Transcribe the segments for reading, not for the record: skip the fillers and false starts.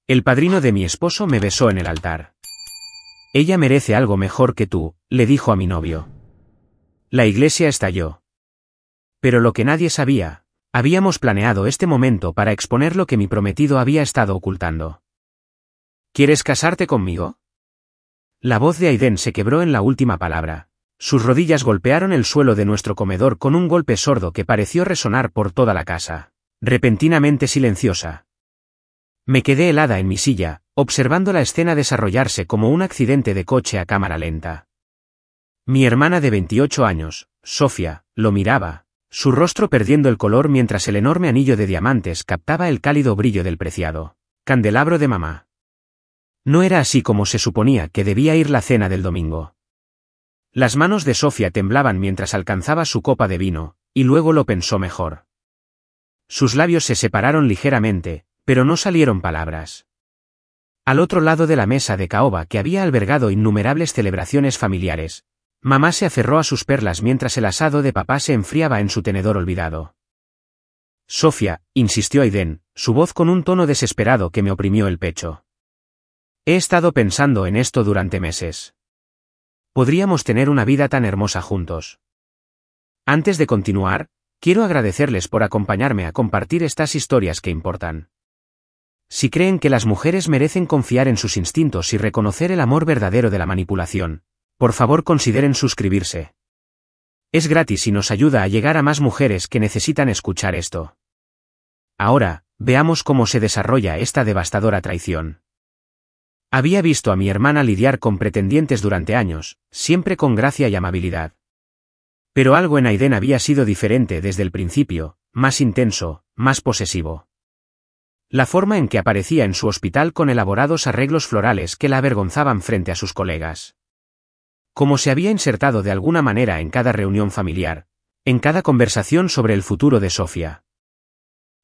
El padrino de mi esposo me besó en el altar. Ella merece algo mejor que tú, le dijo a mi novio. La iglesia estalló. Pero lo que nadie sabía, habíamos planeado este momento para exponer lo que mi prometido había estado ocultando. ¿Quieres casarte conmigo? La voz de Aiden se quebró en la última palabra. Sus rodillas golpearon el suelo de nuestro comedor con un golpe sordo que pareció resonar por toda la casa, repentinamente silenciosa. Me quedé helada en mi silla, observando la escena desarrollarse como un accidente de coche a cámara lenta. Mi hermana de 28 años, Sofía, lo miraba, su rostro perdiendo el color mientras el enorme anillo de diamantes captaba el cálido brillo del preciado candelabro de mamá. No era así como se suponía que debía ir la cena del domingo. Las manos de Sofía temblaban mientras alcanzaba su copa de vino, y luego lo pensó mejor. Sus labios se separaron ligeramente, pero no salieron palabras. Al otro lado de la mesa de caoba que había albergado innumerables celebraciones familiares, mamá se aferró a sus perlas mientras el asado de papá se enfriaba en su tenedor olvidado. Sofía, insistió Aiden, su voz con un tono desesperado que me oprimió el pecho. He estado pensando en esto durante meses. Podríamos tener una vida tan hermosa juntos. Antes de continuar, quiero agradecerles por acompañarme a compartir estas historias que importan. Si creen que las mujeres merecen confiar en sus instintos y reconocer el amor verdadero de la manipulación, por favor consideren suscribirse. Es gratis y nos ayuda a llegar a más mujeres que necesitan escuchar esto. Ahora, veamos cómo se desarrolla esta devastadora traición. Había visto a mi hermana lidiar con pretendientes durante años, siempre con gracia y amabilidad. Pero algo en Aiden había sido diferente desde el principio, más intenso, más posesivo. La forma en que aparecía en su hospital con elaborados arreglos florales que la avergonzaban frente a sus colegas. Como se había insertado de alguna manera en cada reunión familiar, en cada conversación sobre el futuro de Sofía.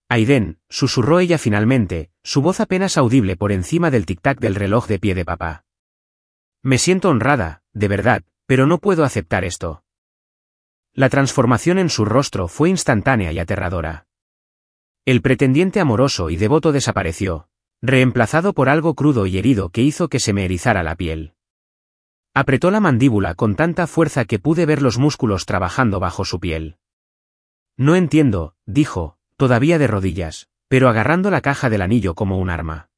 Aiden, susurró ella finalmente, su voz apenas audible por encima del tic-tac del reloj de pie de papá. Me siento honrada, de verdad, pero no puedo aceptar esto. La transformación en su rostro fue instantánea y aterradora. El pretendiente amoroso y devoto desapareció, reemplazado por algo crudo y herido que hizo que se me erizara la piel. Apretó la mandíbula con tanta fuerza que pude ver los músculos trabajando bajo su piel. No entiendo, dijo, todavía de rodillas, pero agarrando la caja del anillo como un arma.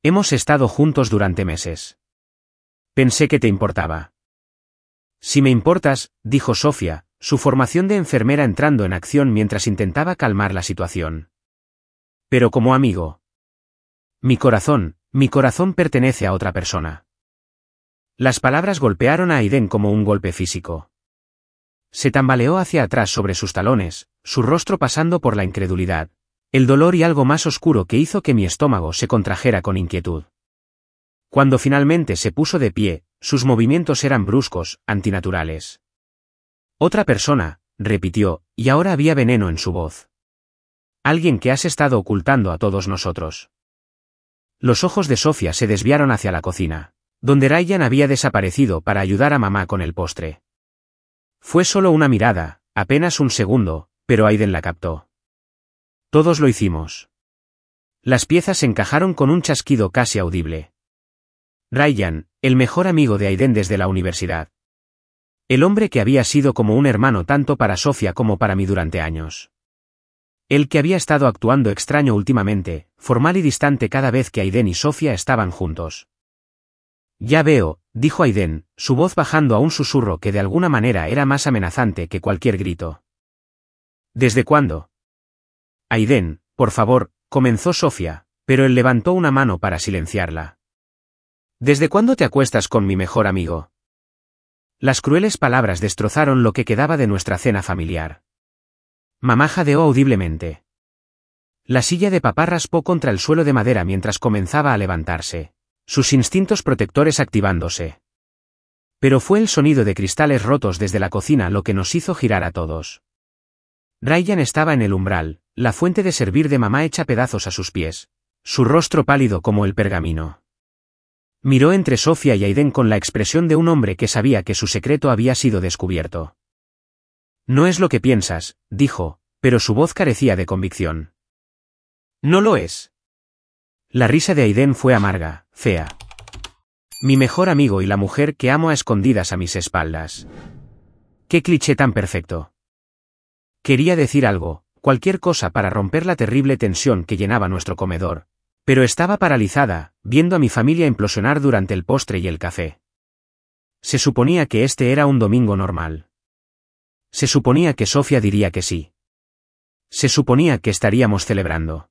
Hemos estado juntos durante meses. Pensé que te importaba. Si me importas, dijo Sofía, su formación de enfermera entrando en acción mientras intentaba calmar la situación. Pero como amigo. Mi corazón pertenece a otra persona. Las palabras golpearon a Aiden como un golpe físico. Se tambaleó hacia atrás sobre sus talones, su rostro pasando por la incredulidad, el dolor y algo más oscuro que hizo que mi estómago se contrajera con inquietud. Cuando finalmente se puso de pie, sus movimientos eran bruscos, antinaturales. Otra persona, repitió, y ahora había veneno en su voz. Alguien que has estado ocultando a todos nosotros. Los ojos de Sofía se desviaron hacia la cocina, donde Ryan había desaparecido para ayudar a mamá con el postre. Fue solo una mirada, apenas un segundo, pero Aiden la captó. Todos lo hicimos. Las piezas se encajaron con un chasquido casi audible. Ryan, el mejor amigo de Aiden desde la universidad. El hombre que había sido como un hermano tanto para Sofía como para mí durante años. El que había estado actuando extraño últimamente, formal y distante cada vez que Aiden y Sofía estaban juntos. Ya veo, dijo Aiden, su voz bajando a un susurro que de alguna manera era más amenazante que cualquier grito. ¿Desde cuándo? Aiden, por favor, comenzó Sofía, pero él levantó una mano para silenciarla. ¿Desde cuándo te acuestas con mi mejor amigo? Las crueles palabras destrozaron lo que quedaba de nuestra cena familiar. Mamá jadeó audiblemente. La silla de papá raspó contra el suelo de madera mientras comenzaba a levantarse, sus instintos protectores activándose. Pero fue el sonido de cristales rotos desde la cocina lo que nos hizo girar a todos. Ryan estaba en el umbral, la fuente de servir de mamá hecha pedazos a sus pies, su rostro pálido como el pergamino. Miró entre Sofía y Aiden con la expresión de un hombre que sabía que su secreto había sido descubierto. No es lo que piensas, dijo, pero su voz carecía de convicción. No lo es. La risa de Aiden fue amarga, fea. Mi mejor amigo y la mujer que amo a escondidas a mis espaldas. ¡Qué cliché tan perfecto! Quería decir algo, cualquier cosa para romper la terrible tensión que llenaba nuestro comedor, pero estaba paralizada, viendo a mi familia implosionar durante el postre y el café. Se suponía que este era un domingo normal. Se suponía que Sofía diría que sí. Se suponía que estaríamos celebrando.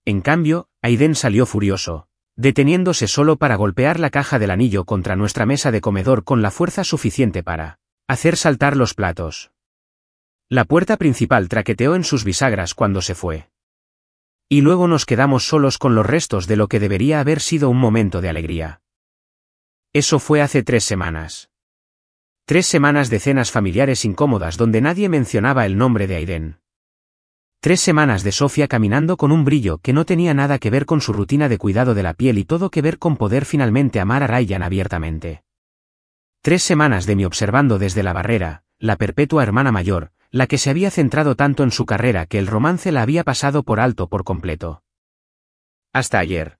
En cambio, Aiden salió furioso, deteniéndose solo para golpear la caja del anillo contra nuestra mesa de comedor con la fuerza suficiente para hacer saltar los platos. La puerta principal traqueteó en sus bisagras cuando se fue. Y luego nos quedamos solos con los restos de lo que debería haber sido un momento de alegría. Eso fue hace 3 semanas. 3 semanas de cenas familiares incómodas donde nadie mencionaba el nombre de Aiden. 3 semanas de Sofía caminando con un brillo que no tenía nada que ver con su rutina de cuidado de la piel y todo que ver con poder finalmente amar a Ryan abiertamente. 3 semanas de mí observando desde la barrera, la perpetua hermana mayor, la que se había centrado tanto en su carrera que el romance la había pasado por alto por completo. Hasta ayer.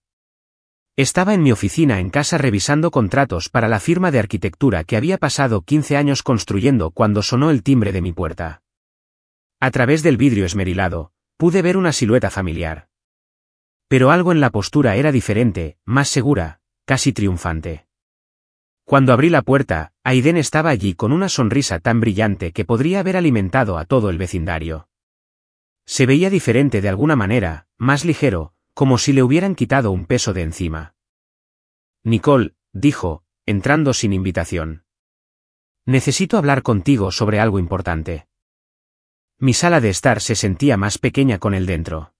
Estaba en mi oficina en casa revisando contratos para la firma de arquitectura que había pasado 15 años construyendo cuando sonó el timbre de mi puerta. A través del vidrio esmerilado, pude ver una silueta familiar. Pero algo en la postura era diferente, más segura, casi triunfante. Cuando abrí la puerta, Aiden estaba allí con una sonrisa tan brillante que podría haber alimentado a todo el vecindario. Se veía diferente de alguna manera, más ligero, como si le hubieran quitado un peso de encima. Nicole, dijo, entrando sin invitación. Necesito hablar contigo sobre algo importante. Mi sala de estar se sentía más pequeña con él dentro.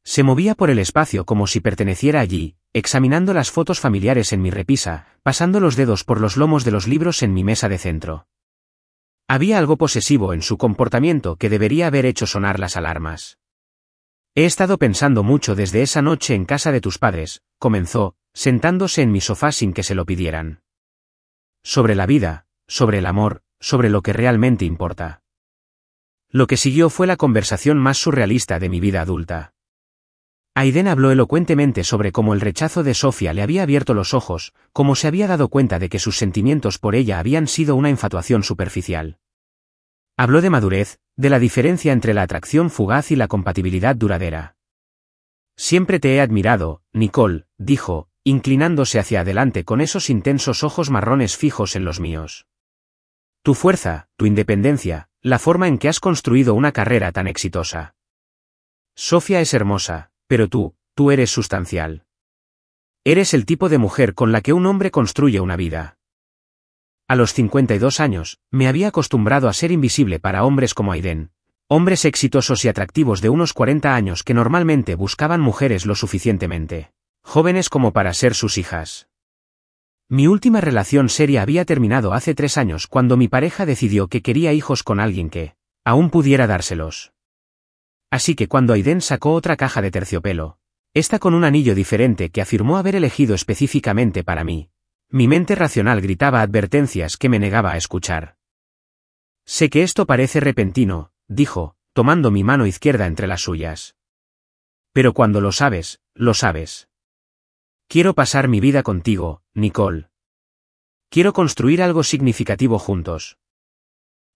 Se movía por el espacio como si perteneciera allí, examinando las fotos familiares en mi repisa, pasando los dedos por los lomos de los libros en mi mesa de centro. Había algo posesivo en su comportamiento que debería haber hecho sonar las alarmas. He estado pensando mucho desde esa noche en casa de tus padres, comenzó, sentándose en mi sofá sin que se lo pidieran. Sobre la vida, sobre el amor, sobre lo que realmente importa. Lo que siguió fue la conversación más surrealista de mi vida adulta. Aiden habló elocuentemente sobre cómo el rechazo de Sofía le había abierto los ojos, cómo se había dado cuenta de que sus sentimientos por ella habían sido una infatuación superficial. Habló de madurez, de la diferencia entre la atracción fugaz y la compatibilidad duradera. Siempre te he admirado, Nicole, dijo, inclinándose hacia adelante con esos intensos ojos marrones fijos en los míos. Tu fuerza, tu independencia, la forma en que has construido una carrera tan exitosa. Sofía es hermosa, pero tú eres sustancial. Eres el tipo de mujer con la que un hombre construye una vida. A los 52 años, me había acostumbrado a ser invisible para hombres como Aiden, hombres exitosos y atractivos de unos 40 años que normalmente buscaban mujeres lo suficientemente jóvenes como para ser sus hijas. Mi última relación seria había terminado hace 3 años cuando mi pareja decidió que quería hijos con alguien que aún pudiera dárselos. Así que cuando Aiden sacó otra caja de terciopelo, esta con un anillo diferente que afirmó haber elegido específicamente para mí, mi mente racional gritaba advertencias que me negaba a escuchar. Sé que esto parece repentino, dijo, tomando mi mano izquierda entre las suyas. Pero cuando lo sabes, lo sabes. Quiero pasar mi vida contigo, Nicole. Quiero construir algo significativo juntos.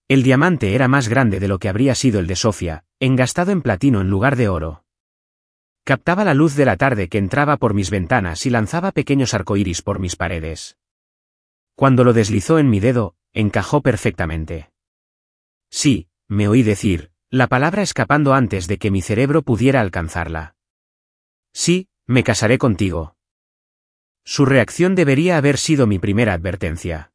El diamante era más grande de lo que habría sido el de Sofía, engastado en platino en lugar de oro. Captaba la luz de la tarde que entraba por mis ventanas y lanzaba pequeños arcoíris por mis paredes. Cuando lo deslizó en mi dedo, encajó perfectamente. Sí, me oí decir, la palabra escapando antes de que mi cerebro pudiera alcanzarla. Sí, me casaré contigo. Su reacción debería haber sido mi primera advertencia.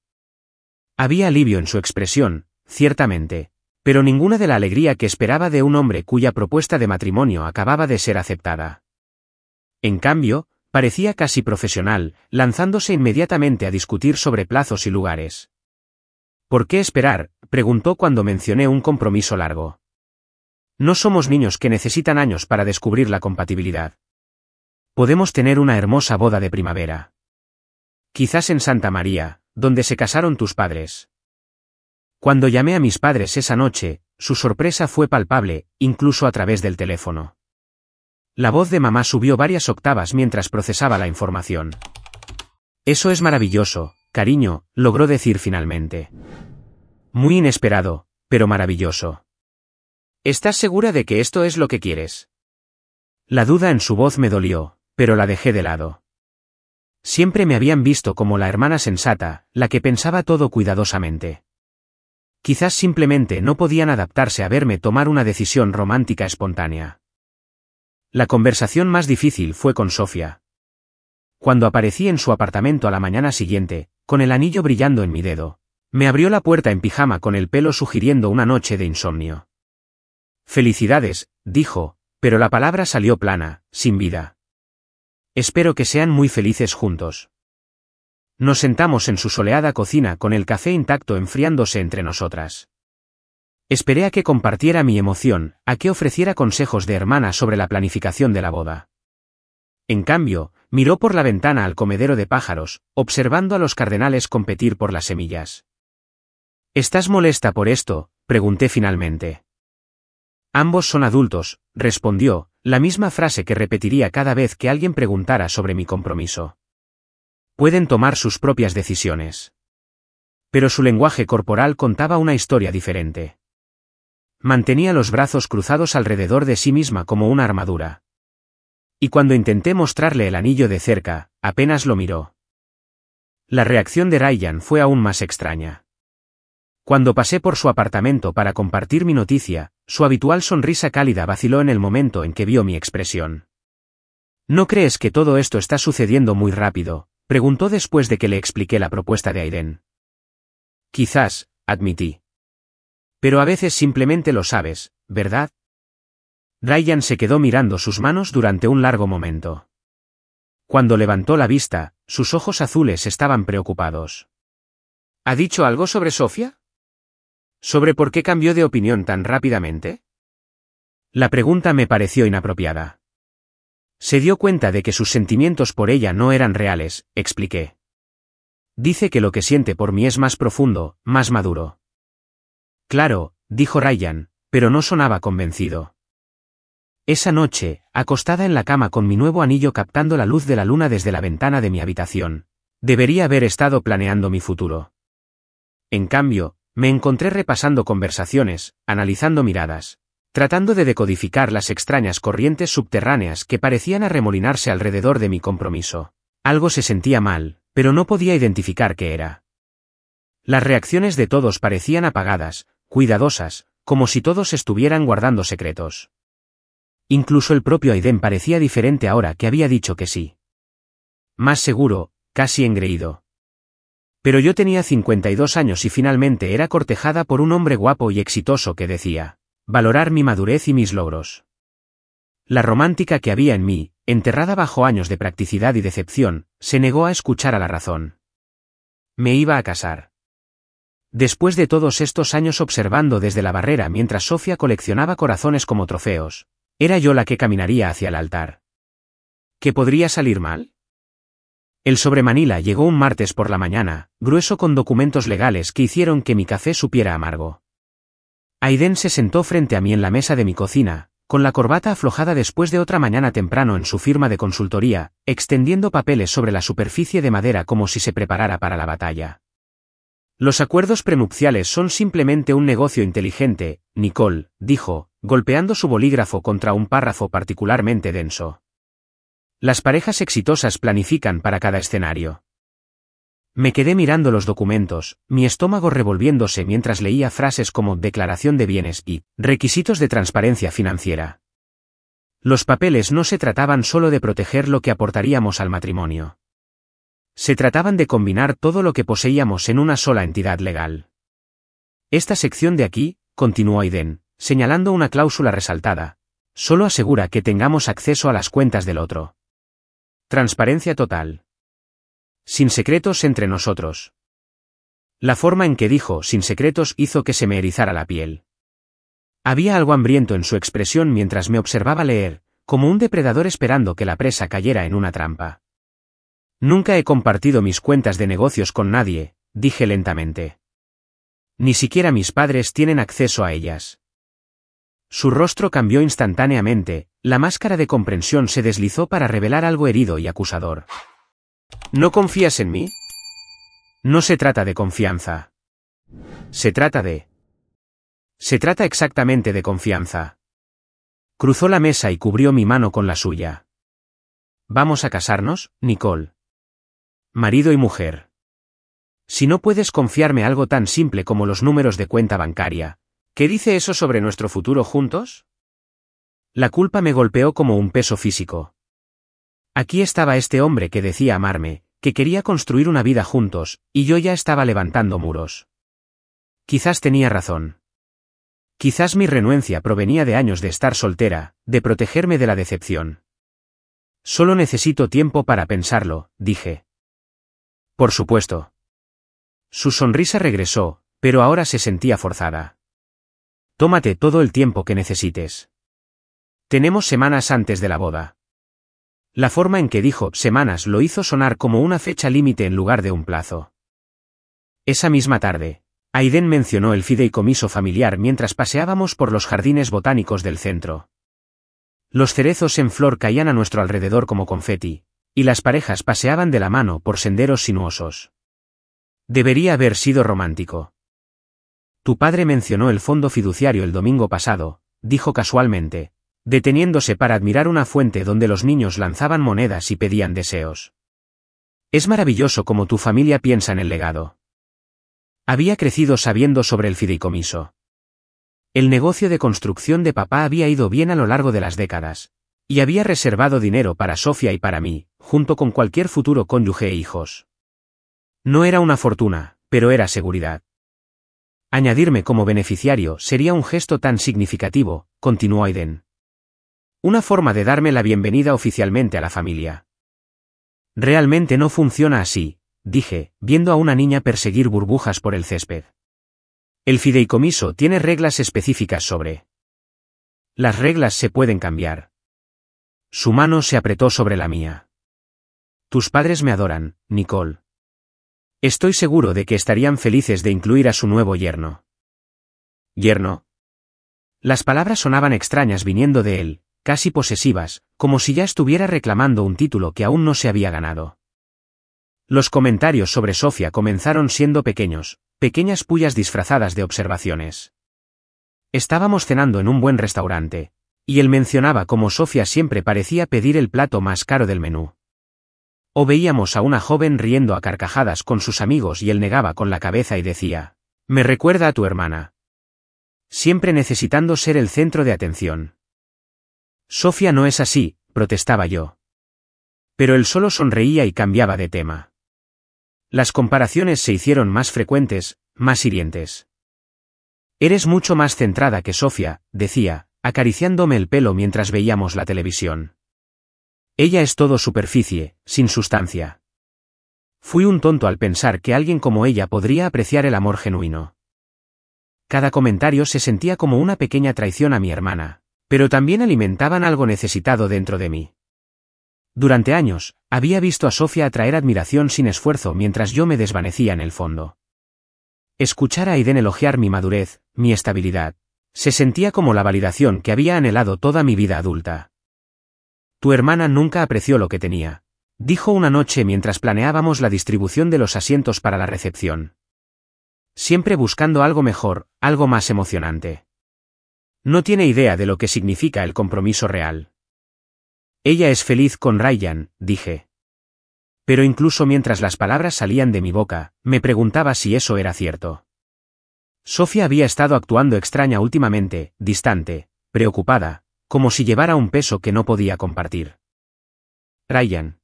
Había alivio en su expresión, ciertamente, pero ninguna de la alegría que esperaba de un hombre cuya propuesta de matrimonio acababa de ser aceptada. En cambio, parecía casi profesional, lanzándose inmediatamente a discutir sobre plazos y lugares. ¿Por qué esperar?, preguntó cuando mencioné un compromiso largo. No somos niños que necesitan años para descubrir la compatibilidad. Podemos tener una hermosa boda de primavera. Quizás en Santa María, donde se casaron tus padres. Cuando llamé a mis padres esa noche, su sorpresa fue palpable, incluso a través del teléfono. La voz de mamá subió varias octavas mientras procesaba la información. Eso es maravilloso, cariño, logró decir finalmente. Muy inesperado, pero maravilloso. ¿Estás segura de que esto es lo que quieres? La duda en su voz me dolió, pero la dejé de lado. Siempre me habían visto como la hermana sensata, la que pensaba todo cuidadosamente. Quizás simplemente no podían adaptarse a verme tomar una decisión romántica espontánea. La conversación más difícil fue con Sofía. Cuando aparecí en su apartamento a la mañana siguiente, con el anillo brillando en mi dedo, me abrió la puerta en pijama con el pelo sugiriendo una noche de insomnio. Felicidades, dijo, pero la palabra salió plana, sin vida. Espero que sean muy felices juntos. Nos sentamos en su soleada cocina con el café intacto enfriándose entre nosotras. Esperé a que compartiera mi emoción, a que ofreciera consejos de hermana sobre la planificación de la boda. En cambio, miró por la ventana al comedero de pájaros, observando a los cardenales competir por las semillas. ¿Estás molesta por esto?, pregunté finalmente. Ambos son adultos, respondió, la misma frase que repetiría cada vez que alguien preguntara sobre mi compromiso. Pueden tomar sus propias decisiones. Pero su lenguaje corporal contaba una historia diferente. Mantenía los brazos cruzados alrededor de sí misma como una armadura. Y cuando intenté mostrarle el anillo de cerca, apenas lo miró. La reacción de Ryan fue aún más extraña. Cuando pasé por su apartamento para compartir mi noticia, su habitual sonrisa cálida vaciló en el momento en que vio mi expresión. ¿No crees que todo esto está sucediendo muy rápido?, preguntó después de que le expliqué la propuesta de Aiden. Quizás, admití. Pero a veces simplemente lo sabes, ¿verdad? Ryan se quedó mirando sus manos durante un largo momento. Cuando levantó la vista, sus ojos azules estaban preocupados. ¿Ha dicho algo sobre Sofía? ¿Sobre por qué cambió de opinión tan rápidamente? La pregunta me pareció inapropiada. Se dio cuenta de que sus sentimientos por ella no eran reales, expliqué. Dice que lo que siente por mí es más profundo, más maduro. Claro, dijo Ryan, pero no sonaba convencido. Esa noche, acostada en la cama con mi nuevo anillo captando la luz de la luna desde la ventana de mi habitación, debería haber estado planeando mi futuro. En cambio, me encontré repasando conversaciones, analizando miradas, tratando de decodificar las extrañas corrientes subterráneas que parecían arremolinarse alrededor de mi compromiso. Algo se sentía mal, pero no podía identificar qué era. Las reacciones de todos parecían apagadas, cuidadosas, como si todos estuvieran guardando secretos. Incluso el propio Aiden parecía diferente ahora que había dicho que sí. Más seguro, casi engreído. Pero yo tenía 52 años y finalmente era cortejada por un hombre guapo y exitoso que decía valorar mi madurez y mis logros. La romántica que había en mí, enterrada bajo años de practicidad y decepción, se negó a escuchar a la razón. Me iba a casar. Después de todos estos años observando desde la barrera mientras Sofía coleccionaba corazones como trofeos, era yo la que caminaría hacia el altar. ¿Qué podría salir mal? El sobre Manila llegó un martes por la mañana, grueso con documentos legales que hicieron que mi café supiera amargo. Aiden se sentó frente a mí en la mesa de mi cocina, con la corbata aflojada después de otra mañana temprano en su firma de consultoría, extendiendo papeles sobre la superficie de madera como si se preparara para la batalla. Los acuerdos prenupciales son simplemente un negocio inteligente, Nicole, dijo, golpeando su bolígrafo contra un párrafo particularmente denso. Las parejas exitosas planifican para cada escenario. Me quedé mirando los documentos, mi estómago revolviéndose mientras leía frases como declaración de bienes y requisitos de transparencia financiera. Los papeles no se trataban solo de proteger lo que aportaríamos al matrimonio. Se trataban de combinar todo lo que poseíamos en una sola entidad legal. Esta sección de aquí, continuó Aiden, señalando una cláusula resaltada, solo asegura que tengamos acceso a las cuentas del otro. Transparencia total. Sin secretos entre nosotros. La forma en que dijo sin secretos hizo que se me erizara la piel. Había algo hambriento en su expresión mientras me observaba leer, como un depredador esperando que la presa cayera en una trampa. Nunca he compartido mis cuentas de negocios con nadie, dije lentamente. Ni siquiera mis padres tienen acceso a ellas. Su rostro cambió instantáneamente, la máscara de comprensión se deslizó para revelar algo herido y acusador. ¿No confías en mí? No se trata de confianza. Se trata exactamente de confianza. Cruzó la mesa y cubrió mi mano con la suya. ¿Vamos a casarnos, Nicole? Marido y mujer. Si no puedes confiarme algo tan simple como los números de cuenta bancaria, ¿qué dice eso sobre nuestro futuro juntos? La culpa me golpeó como un peso físico. Aquí estaba este hombre que decía amarme, que quería construir una vida juntos, y yo ya estaba levantando muros. Quizás tenía razón. Quizás mi renuencia provenía de años de estar soltera, de protegerme de la decepción. Solo necesito tiempo para pensarlo, dije. Por supuesto. Su sonrisa regresó, pero ahora se sentía forzada. Tómate todo el tiempo que necesites. Tenemos semanas antes de la boda. La forma en que dijo semanas lo hizo sonar como una fecha límite en lugar de un plazo. Esa misma tarde, Aiden mencionó el fideicomiso familiar mientras paseábamos por los jardines botánicos del centro. Los cerezos en flor caían a nuestro alrededor como confeti, y las parejas paseaban de la mano por senderos sinuosos. Debería haber sido romántico. Tu padre mencionó el fondo fiduciario el domingo pasado, dijo casualmente, deteniéndose para admirar una fuente donde los niños lanzaban monedas y pedían deseos. Es maravilloso cómo tu familia piensa en el legado. Había crecido sabiendo sobre el fideicomiso. El negocio de construcción de papá había ido bien a lo largo de las décadas, y había reservado dinero para Sofía y para mí, junto con cualquier futuro cónyuge e hijos. No era una fortuna, pero era seguridad. Añadirme como beneficiario sería un gesto tan significativo, continuó Aiden. Una forma de darme la bienvenida oficialmente a la familia. Realmente no funciona así, dije, viendo a una niña perseguir burbujas por el césped. El fideicomiso tiene reglas específicas sobre. Las reglas se pueden cambiar. Su mano se apretó sobre la mía. Tus padres me adoran, Nicole. Estoy seguro de que estarían felices de incluir a su nuevo yerno. ¿Yerno? Las palabras sonaban extrañas viniendo de él, casi posesivas, como si ya estuviera reclamando un título que aún no se había ganado. Los comentarios sobre Sofía comenzaron siendo pequeñas pullas disfrazadas de observaciones. Estábamos cenando en un buen restaurante, y él mencionaba cómo Sofía siempre parecía pedir el plato más caro del menú. O veíamos a una joven riendo a carcajadas con sus amigos y él negaba con la cabeza y decía, me recuerda a tu hermana. Siempre necesitando ser el centro de atención. Sofía no es así, protestaba yo. Pero él solo sonreía y cambiaba de tema. Las comparaciones se hicieron más frecuentes, más hirientes. Eres mucho más centrada que Sofía, decía, acariciándome el pelo mientras veíamos la televisión. Ella es todo superficie, sin sustancia. Fui un tonto al pensar que alguien como ella podría apreciar el amor genuino. Cada comentario se sentía como una pequeña traición a mi hermana, pero también alimentaban algo necesitado dentro de mí. Durante años, había visto a Sofía atraer admiración sin esfuerzo mientras yo me desvanecía en el fondo. Escuchar a Aiden elogiar mi madurez, mi estabilidad, se sentía como la validación que había anhelado toda mi vida adulta. Tu hermana nunca apreció lo que tenía, dijo una noche mientras planeábamos la distribución de los asientos para la recepción. Siempre buscando algo mejor, algo más emocionante. No tiene idea de lo que significa el compromiso real. Ella es feliz con Ryan, dije. Pero incluso mientras las palabras salían de mi boca, me preguntaba si eso era cierto. Sofía había estado actuando extraña últimamente, distante, preocupada, como si llevara un peso que no podía compartir. Ryan.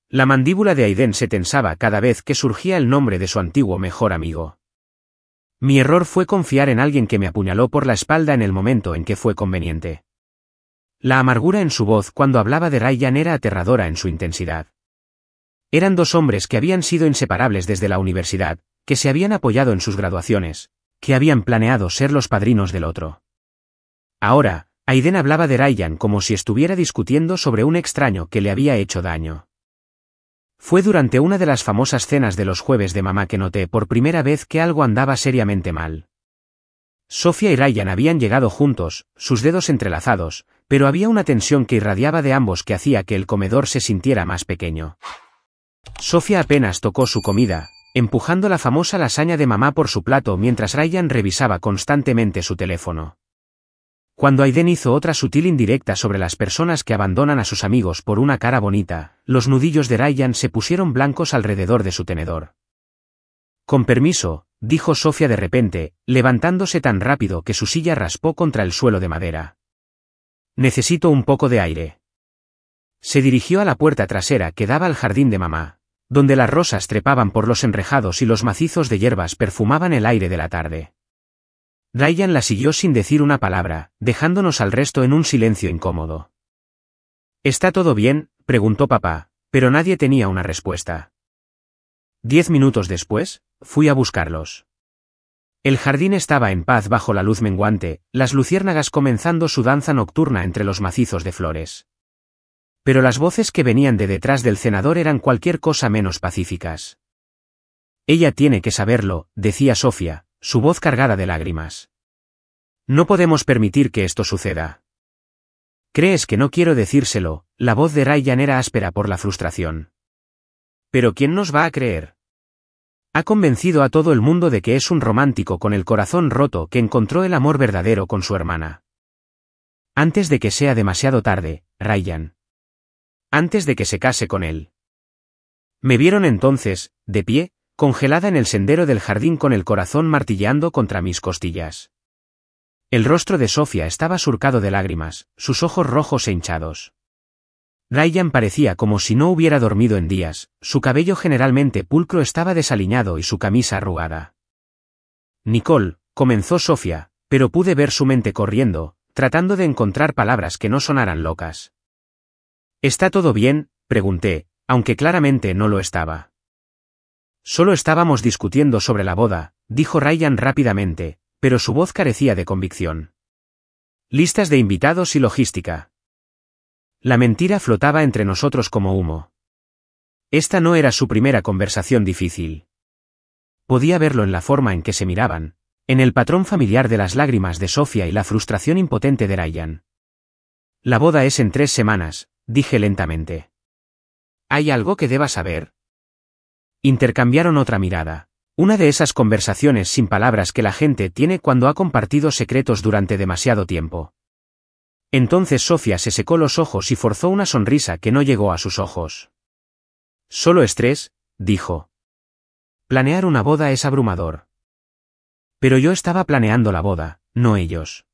La mandíbula de Aiden se tensaba cada vez que surgía el nombre de su antiguo mejor amigo. Mi error fue confiar en alguien que me apuñaló por la espalda en el momento en que fue conveniente. La amargura en su voz cuando hablaba de Ryan era aterradora en su intensidad. Eran dos hombres que habían sido inseparables desde la universidad, que se habían apoyado en sus graduaciones, que habían planeado ser los padrinos del otro. Ahora, Aiden hablaba de Ryan como si estuviera discutiendo sobre un extraño que le había hecho daño. Fue durante una de las famosas cenas de los jueves de mamá que noté por primera vez que algo andaba seriamente mal. Sofía y Ryan habían llegado juntos, sus dedos entrelazados, pero había una tensión que irradiaba de ambos que hacía que el comedor se sintiera más pequeño. Sofía apenas tocó su comida, empujando la famosa lasaña de mamá por su plato mientras Ryan revisaba constantemente su teléfono. Cuando Aiden hizo otra sutil indirecta sobre las personas que abandonan a sus amigos por una cara bonita, los nudillos de Ryan se pusieron blancos alrededor de su tenedor. Con permiso, dijo Sofía de repente, levantándose tan rápido que su silla raspó contra el suelo de madera. Necesito un poco de aire. Se dirigió a la puerta trasera que daba al jardín de mamá, donde las rosas trepaban por los enrejados y los macizos de hierbas perfumaban el aire de la tarde. Ryan la siguió sin decir una palabra, dejándonos al resto en un silencio incómodo. ¿Está todo bien?, preguntó papá, pero nadie tenía una respuesta. 10 minutos después, fui a buscarlos. El jardín estaba en paz bajo la luz menguante, las luciérnagas comenzando su danza nocturna entre los macizos de flores. Pero las voces que venían de detrás del cenador eran cualquier cosa menos pacíficas. Ella tiene que saberlo, decía Sofía, su voz cargada de lágrimas. No podemos permitir que esto suceda. ¿Crees que no quiero decírselo? La voz de Ryan era áspera por la frustración. ¿Pero quién nos va a creer? Ha convencido a todo el mundo de que es un romántico con el corazón roto que encontró el amor verdadero con su hermana. Antes de que sea demasiado tarde, Ryan. Antes de que se case con él. Me vieron entonces, de pie, congelada en el sendero del jardín con el corazón martilleando contra mis costillas. El rostro de Sofía estaba surcado de lágrimas, sus ojos rojos e hinchados. Ryan parecía como si no hubiera dormido en días, su cabello generalmente pulcro estaba desaliñado y su camisa arrugada. Nicole, comenzó Sofía, pero pude ver su mente corriendo, tratando de encontrar palabras que no sonaran locas. ¿Está todo bien?, pregunté, aunque claramente no lo estaba. Solo estábamos discutiendo sobre la boda, dijo Ryan rápidamente, pero su voz carecía de convicción. Listas de invitados y logística. La mentira flotaba entre nosotros como humo. Esta no era su primera conversación difícil. Podía verlo en la forma en que se miraban, en el patrón familiar de las lágrimas de Sofía y la frustración impotente de Ryan. La boda es en 3 semanas, dije lentamente. ¿Hay algo que deba saber? Intercambiaron otra mirada. Una de esas conversaciones sin palabras que la gente tiene cuando ha compartido secretos durante demasiado tiempo. Entonces Sofía se secó los ojos y forzó una sonrisa que no llegó a sus ojos. Solo estrés, dijo. Planear una boda es abrumador. Pero yo estaba planeando la boda, no ellos.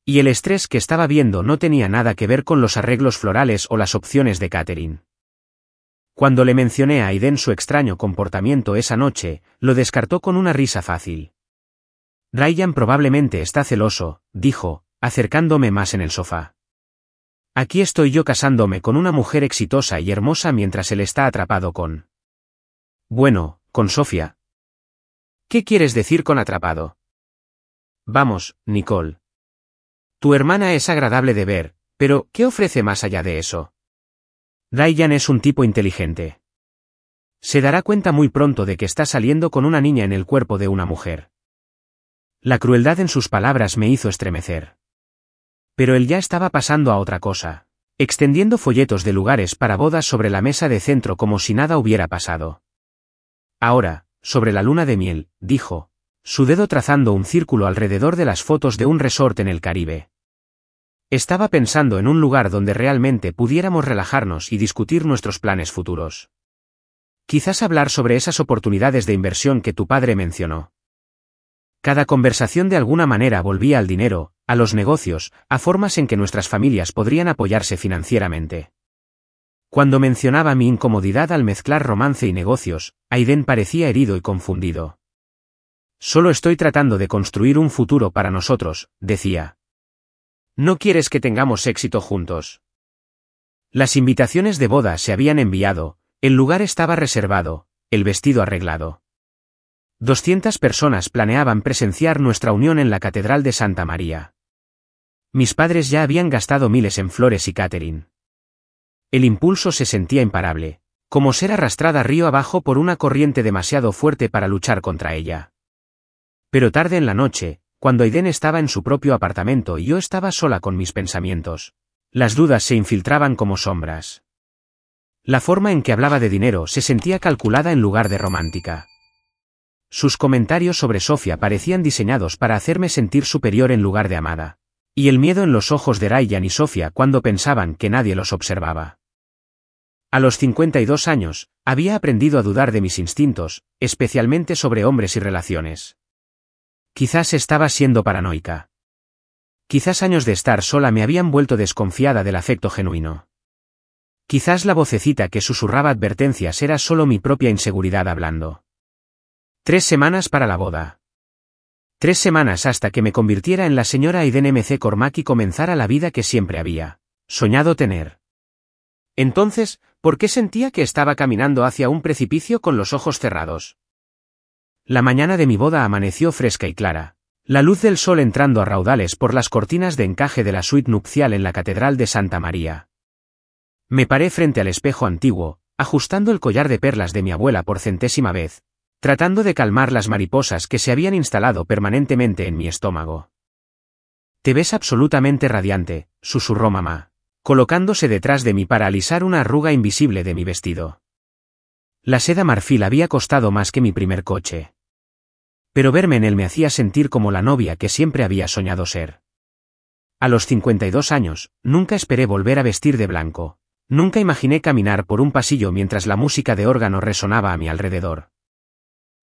Y el estrés que estaba viendo no tenía nada que ver con los arreglos florales o las opciones de catering. Cuando le mencioné a Aiden su extraño comportamiento esa noche, lo descartó con una risa fácil. Ryan probablemente está celoso, dijo, acercándome más en el sofá. Aquí estoy yo casándome con una mujer exitosa y hermosa mientras él está atrapado con... Bueno, con Sofía. ¿Qué quieres decir con atrapado? Vamos, Nicole. Tu hermana es agradable de ver, pero ¿qué ofrece más allá de eso? Ryan es un tipo inteligente. Se dará cuenta muy pronto de que está saliendo con una niña en el cuerpo de una mujer. La crueldad en sus palabras me hizo estremecer. Pero él ya estaba pasando a otra cosa, extendiendo folletos de lugares para bodas sobre la mesa de centro como si nada hubiera pasado. Ahora, sobre la luna de miel, dijo, su dedo trazando un círculo alrededor de las fotos de un resort en el Caribe. Estaba pensando en un lugar donde realmente pudiéramos relajarnos y discutir nuestros planes futuros. Quizás hablar sobre esas oportunidades de inversión que tu padre mencionó. Cada conversación de alguna manera volvía al dinero, a los negocios, a formas en que nuestras familias podrían apoyarse financieramente. Cuando mencionaba mi incomodidad al mezclar romance y negocios, Aiden parecía herido y confundido. Solo estoy tratando de construir un futuro para nosotros, decía. ¿No quieres que tengamos éxito juntos? Las invitaciones de boda se habían enviado, el lugar estaba reservado, el vestido arreglado. 200 personas planeaban presenciar nuestra unión en la Catedral de Santa María. Mis padres ya habían gastado miles en flores y catering. El impulso se sentía imparable, como ser arrastrada río abajo por una corriente demasiado fuerte para luchar contra ella. Pero tarde en la noche, cuando Aiden estaba en su propio apartamento y yo estaba sola con mis pensamientos. Las dudas se infiltraban como sombras. La forma en que hablaba de dinero se sentía calculada en lugar de romántica. Sus comentarios sobre Sofía parecían diseñados para hacerme sentir superior en lugar de amada. Y el miedo en los ojos de Ryan y Sofía cuando pensaban que nadie los observaba. A los 52 años, había aprendido a dudar de mis instintos, especialmente sobre hombres y relaciones. Quizás estaba siendo paranoica. Quizás años de estar sola me habían vuelto desconfiada del afecto genuino. Quizás la vocecita que susurraba advertencias era solo mi propia inseguridad hablando. 3 semanas para la boda. 3 semanas hasta que me convirtiera en la señora Aiden M.C. Cormack y comenzara la vida que siempre había soñado tener. Entonces, ¿por qué sentía que estaba caminando hacia un precipicio con los ojos cerrados? La mañana de mi boda amaneció fresca y clara, la luz del sol entrando a raudales por las cortinas de encaje de la suite nupcial en la Catedral de Santa María. Me paré frente al espejo antiguo, ajustando el collar de perlas de mi abuela por 100ª vez, tratando de calmar las mariposas que se habían instalado permanentemente en mi estómago. «Te ves absolutamente radiante», susurró mamá, colocándose detrás de mí para alisar una arruga invisible de mi vestido. La seda marfil había costado más que mi primer coche. Pero verme en él me hacía sentir como la novia que siempre había soñado ser. A los 52 años, nunca esperé volver a vestir de blanco. Nunca imaginé caminar por un pasillo mientras la música de órgano resonaba a mi alrededor.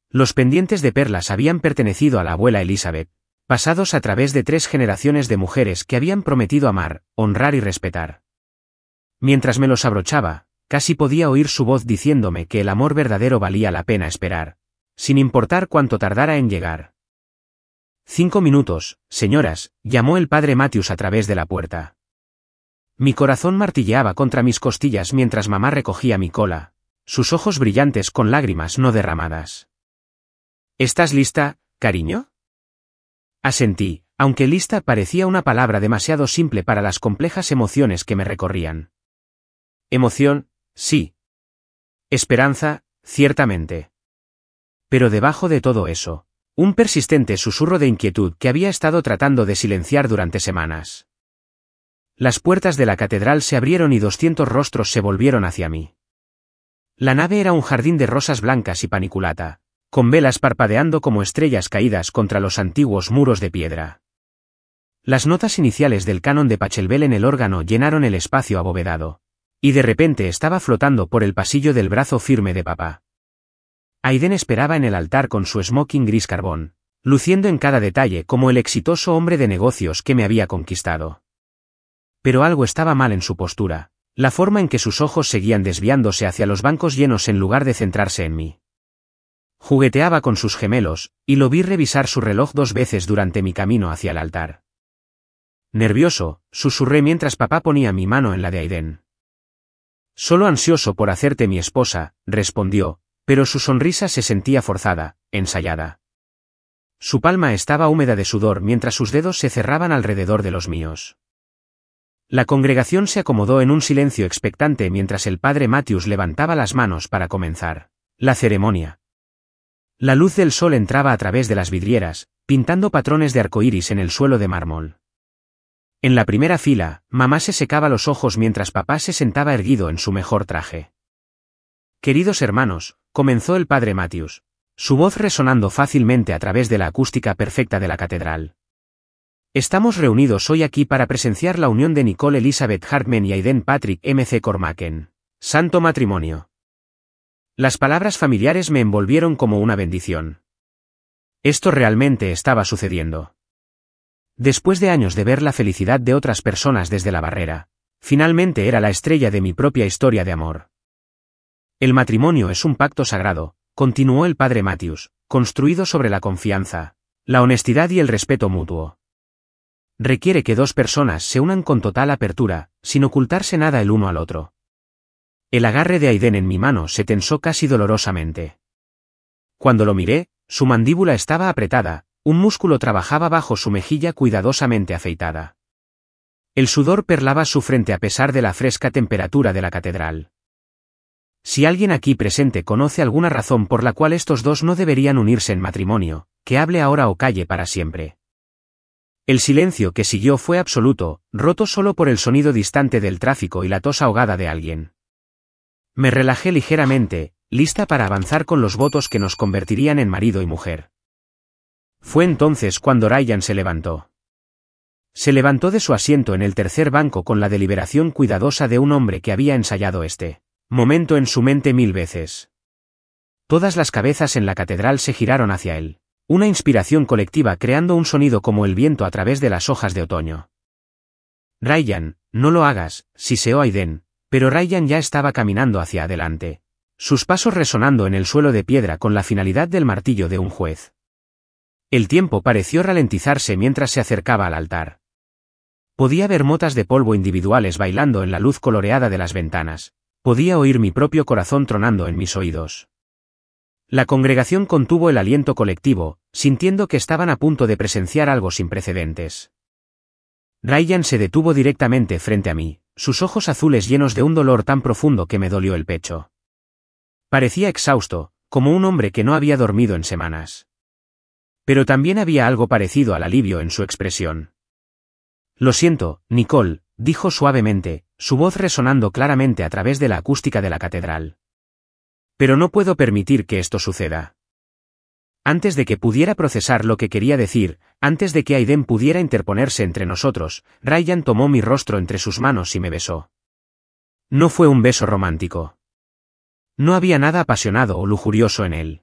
Los pendientes de perlas habían pertenecido a la abuela Elizabeth, pasados a través de 3 generaciones de mujeres que habían prometido amar, honrar y respetar. Mientras me los abrochaba, casi podía oír su voz diciéndome que el amor verdadero valía la pena esperar, sin importar cuánto tardara en llegar. 5 minutos, señoras, llamó el padre Matthews a través de la puerta. Mi corazón martilleaba contra mis costillas mientras mamá recogía mi cola, sus ojos brillantes con lágrimas no derramadas. ¿Estás lista, cariño? Asentí, aunque lista parecía una palabra demasiado simple para las complejas emociones que me recorrían. Emoción, sí. Esperanza, ciertamente. Pero debajo de todo eso, un persistente susurro de inquietud que había estado tratando de silenciar durante semanas. Las puertas de la catedral se abrieron y 200 rostros se volvieron hacia mí. La nave era un jardín de rosas blancas y paniculata, con velas parpadeando como estrellas caídas contra los antiguos muros de piedra. Las notas iniciales del canon de Pachelbel en el órgano llenaron el espacio abovedado, y de repente estaba flotando por el pasillo del brazo firme de papá. Aiden esperaba en el altar con su smoking gris carbón, luciendo en cada detalle como el exitoso hombre de negocios que me había conquistado. Pero algo estaba mal en su postura, la forma en que sus ojos seguían desviándose hacia los bancos llenos en lugar de centrarse en mí. Jugueteaba con sus gemelos, y lo vi revisar su reloj 2 veces durante mi camino hacia el altar. Nervioso, susurré mientras papá ponía mi mano en la de Aiden. Solo ansioso por hacerte mi esposa, respondió, pero su sonrisa se sentía forzada, ensayada. Su palma estaba húmeda de sudor mientras sus dedos se cerraban alrededor de los míos. La congregación se acomodó en un silencio expectante mientras el padre Matthews levantaba las manos para comenzar la ceremonia. La luz del sol entraba a través de las vidrieras, pintando patrones de arcoíris en el suelo de mármol. En la primera fila, mamá se secaba los ojos mientras papá se sentaba erguido en su mejor traje. Queridos hermanos, comenzó el padre Matthews, su voz resonando fácilmente a través de la acústica perfecta de la catedral. Estamos reunidos hoy aquí para presenciar la unión de Nicole Elizabeth Hartman y Aiden Patrick M.C. Cormack en santo matrimonio. Las palabras familiares me envolvieron como una bendición. Esto realmente estaba sucediendo. Después de años de ver la felicidad de otras personas desde la barrera, finalmente era la estrella de mi propia historia de amor. El matrimonio es un pacto sagrado, continuó el padre Matthews, construido sobre la confianza, la honestidad y el respeto mutuo. Requiere que 2 personas se unan con total apertura, sin ocultarse nada el uno al otro. El agarre de Aiden en mi mano se tensó casi dolorosamente. Cuando lo miré, su mandíbula estaba apretada, un músculo trabajaba bajo su mejilla cuidadosamente afeitada. El sudor perlaba su frente a pesar de la fresca temperatura de la catedral. Si alguien aquí presente conoce alguna razón por la cual estos 2 no deberían unirse en matrimonio, que hable ahora o calle para siempre. El silencio que siguió fue absoluto, roto solo por el sonido distante del tráfico y la tos ahogada de alguien. Me relajé ligeramente, lista para avanzar con los votos que nos convertirían en marido y mujer. Fue entonces cuando Ryan se levantó. Se levantó de su asiento en el tercer banco con la deliberación cuidadosa de un hombre que había ensayado este momento en su mente 1000 veces. Todas las cabezas en la catedral se giraron hacia él. Una inspiración colectiva creando un sonido como el viento a través de las hojas de otoño. Ryan, no lo hagas, siseó Aiden, pero Ryan ya estaba caminando hacia adelante. Sus pasos resonando en el suelo de piedra con la finalidad del martillo de un juez. El tiempo pareció ralentizarse mientras se acercaba al altar. Podía ver motas de polvo individuales bailando en la luz coloreada de las ventanas. Podía oír mi propio corazón tronando en mis oídos. La congregación contuvo el aliento colectivo, sintiendo que estaban a punto de presenciar algo sin precedentes. Ryan se detuvo directamente frente a mí, sus ojos azules llenos de un dolor tan profundo que me dolió el pecho. Parecía exhausto, como un hombre que no había dormido en semanas. Pero también había algo parecido al alivio en su expresión. Lo siento, Nicole, dijo suavemente, su voz resonando claramente a través de la acústica de la catedral. Pero no puedo permitir que esto suceda. Antes de que pudiera procesar lo que quería decir, antes de que Aiden pudiera interponerse entre nosotros, Ryan tomó mi rostro entre sus manos y me besó. No fue un beso romántico. No había nada apasionado o lujurioso en él.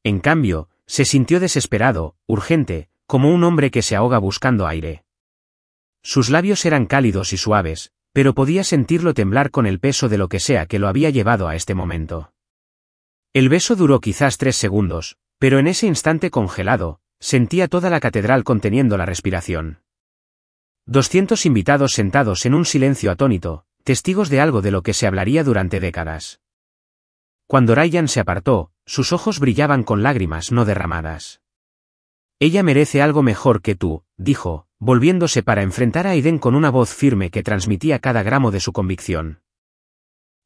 En cambio, se sintió desesperado, urgente, como un hombre que se ahoga buscando aire. Sus labios eran cálidos y suaves, pero podía sentirlo temblar con el peso de lo que sea que lo había llevado a este momento. El beso duró quizás 3 segundos, pero en ese instante congelado, sentía toda la catedral conteniendo la respiración. 200 invitados sentados en un silencio atónito, testigos de algo de lo que se hablaría durante décadas. Cuando Ryan se apartó, sus ojos brillaban con lágrimas no derramadas. Ella merece algo mejor que tú, dijo, volviéndose para enfrentar a Aiden con una voz firme que transmitía cada gramo de su convicción.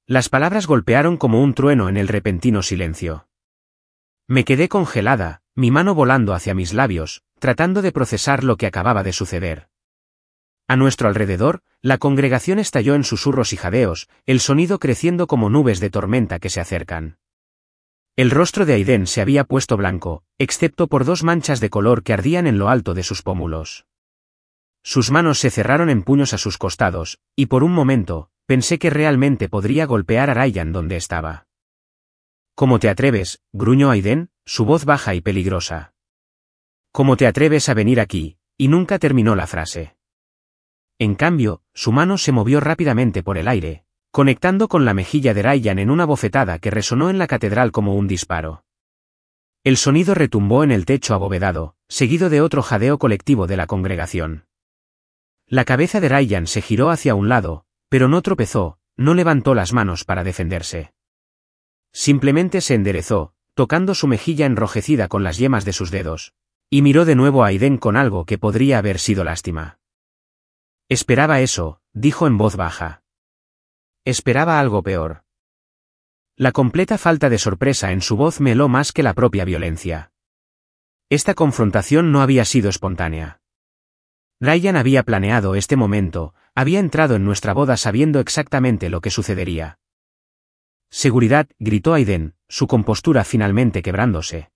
Las palabras golpearon como un trueno en el repentino silencio. Me quedé congelada, mi mano volando hacia mis labios, tratando de procesar lo que acababa de suceder. A nuestro alrededor, la congregación estalló en susurros y jadeos, el sonido creciendo como nubes de tormenta que se acercan. El rostro de Aiden se había puesto blanco, excepto por 2 manchas de color que ardían en lo alto de sus pómulos. Sus manos se cerraron en puños a sus costados, y por un momento, pensé que realmente podría golpear a Ryan donde estaba. ¿Cómo te atreves?, gruñó Aiden, su voz baja y peligrosa. ¿Cómo te atreves a venir aquí? Y nunca terminó la frase. En cambio, su mano se movió rápidamente por el aire, conectando con la mejilla de Ryan en una bofetada que resonó en la catedral como un disparo. El sonido retumbó en el techo abovedado, seguido de otro jadeo colectivo de la congregación. La cabeza de Ryan se giró hacia un lado, pero no tropezó, no levantó las manos para defenderse. Simplemente se enderezó, tocando su mejilla enrojecida con las yemas de sus dedos, y miró de nuevo a Aiden con algo que podría haber sido lástima. Esperaba eso, dijo en voz baja. Esperaba algo peor. La completa falta de sorpresa en su voz me heló más que la propia violencia. Esta confrontación no había sido espontánea. Ryan había planeado este momento, había entrado en nuestra boda sabiendo exactamente lo que sucedería. Seguridad, gritó Aiden, su compostura finalmente quebrándose.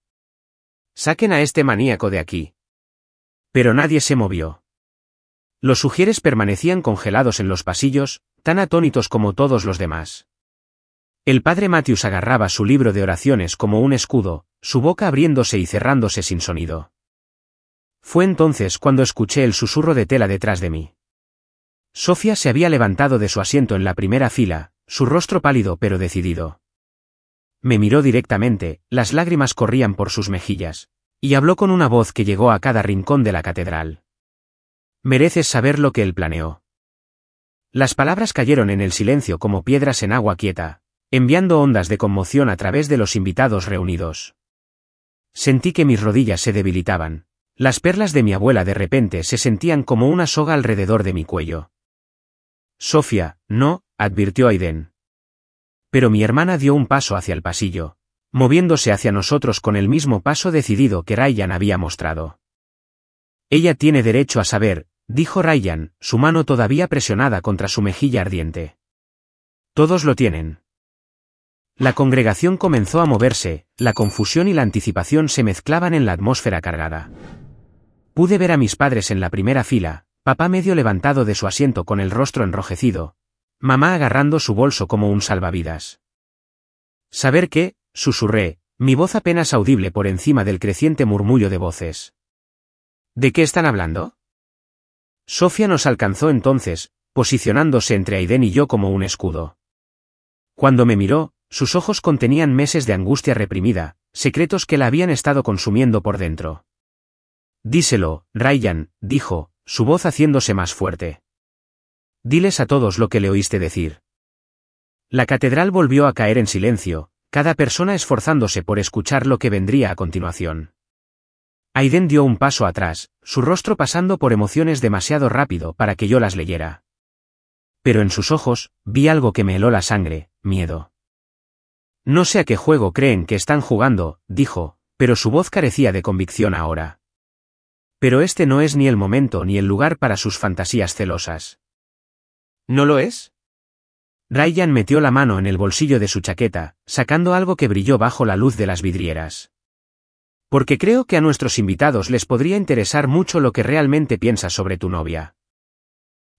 Saquen a este maníaco de aquí. Pero nadie se movió. Los sugieres permanecían congelados en los pasillos, tan atónitos como todos los demás. El padre Matthews agarraba su libro de oraciones como un escudo, su boca abriéndose y cerrándose sin sonido. Fue entonces cuando escuché el susurro de tela detrás de mí. Sofía se había levantado de su asiento en la primera fila, su rostro pálido pero decidido. Me miró directamente, las lágrimas corrían por sus mejillas, y habló con una voz que llegó a cada rincón de la catedral. Mereces saber lo que él planeó. Las palabras cayeron en el silencio como piedras en agua quieta, enviando ondas de conmoción a través de los invitados reunidos. Sentí que mis rodillas se debilitaban. Las perlas de mi abuela de repente se sentían como una soga alrededor de mi cuello. Sofía, no, advirtió Aiden. Pero mi hermana dio un paso hacia el pasillo, moviéndose hacia nosotros con el mismo paso decidido que Ryan había mostrado. Ella tiene derecho a saber, dijo Ryan, su mano todavía presionada contra su mejilla ardiente. Todos lo tienen. La congregación comenzó a moverse, la confusión y la anticipación se mezclaban en la atmósfera cargada. Pude ver a mis padres en la primera fila, papá medio levantado de su asiento con el rostro enrojecido, mamá agarrando su bolso como un salvavidas. ¿Saber qué?, susurré, mi voz apenas audible por encima del creciente murmullo de voces. ¿De qué están hablando? Sofía nos alcanzó entonces, posicionándose entre Aiden y yo como un escudo. Cuando me miró, sus ojos contenían meses de angustia reprimida, secretos que la habían estado consumiendo por dentro. Díselo, Ryan, dijo, su voz haciéndose más fuerte. Diles a todos lo que le oíste decir. La catedral volvió a caer en silencio, cada persona esforzándose por escuchar lo que vendría a continuación. Aiden dio un paso atrás, su rostro pasando por emociones demasiado rápido para que yo las leyera. Pero en sus ojos, vi algo que me heló la sangre, miedo. No sé a qué juego creen que están jugando, dijo, pero su voz carecía de convicción ahora. Pero este no es ni el momento ni el lugar para sus fantasías celosas. ¿No lo es? Ryan metió la mano en el bolsillo de su chaqueta, sacando algo que brilló bajo la luz de las vidrieras. Porque creo que a nuestros invitados les podría interesar mucho lo que realmente piensas sobre tu novia.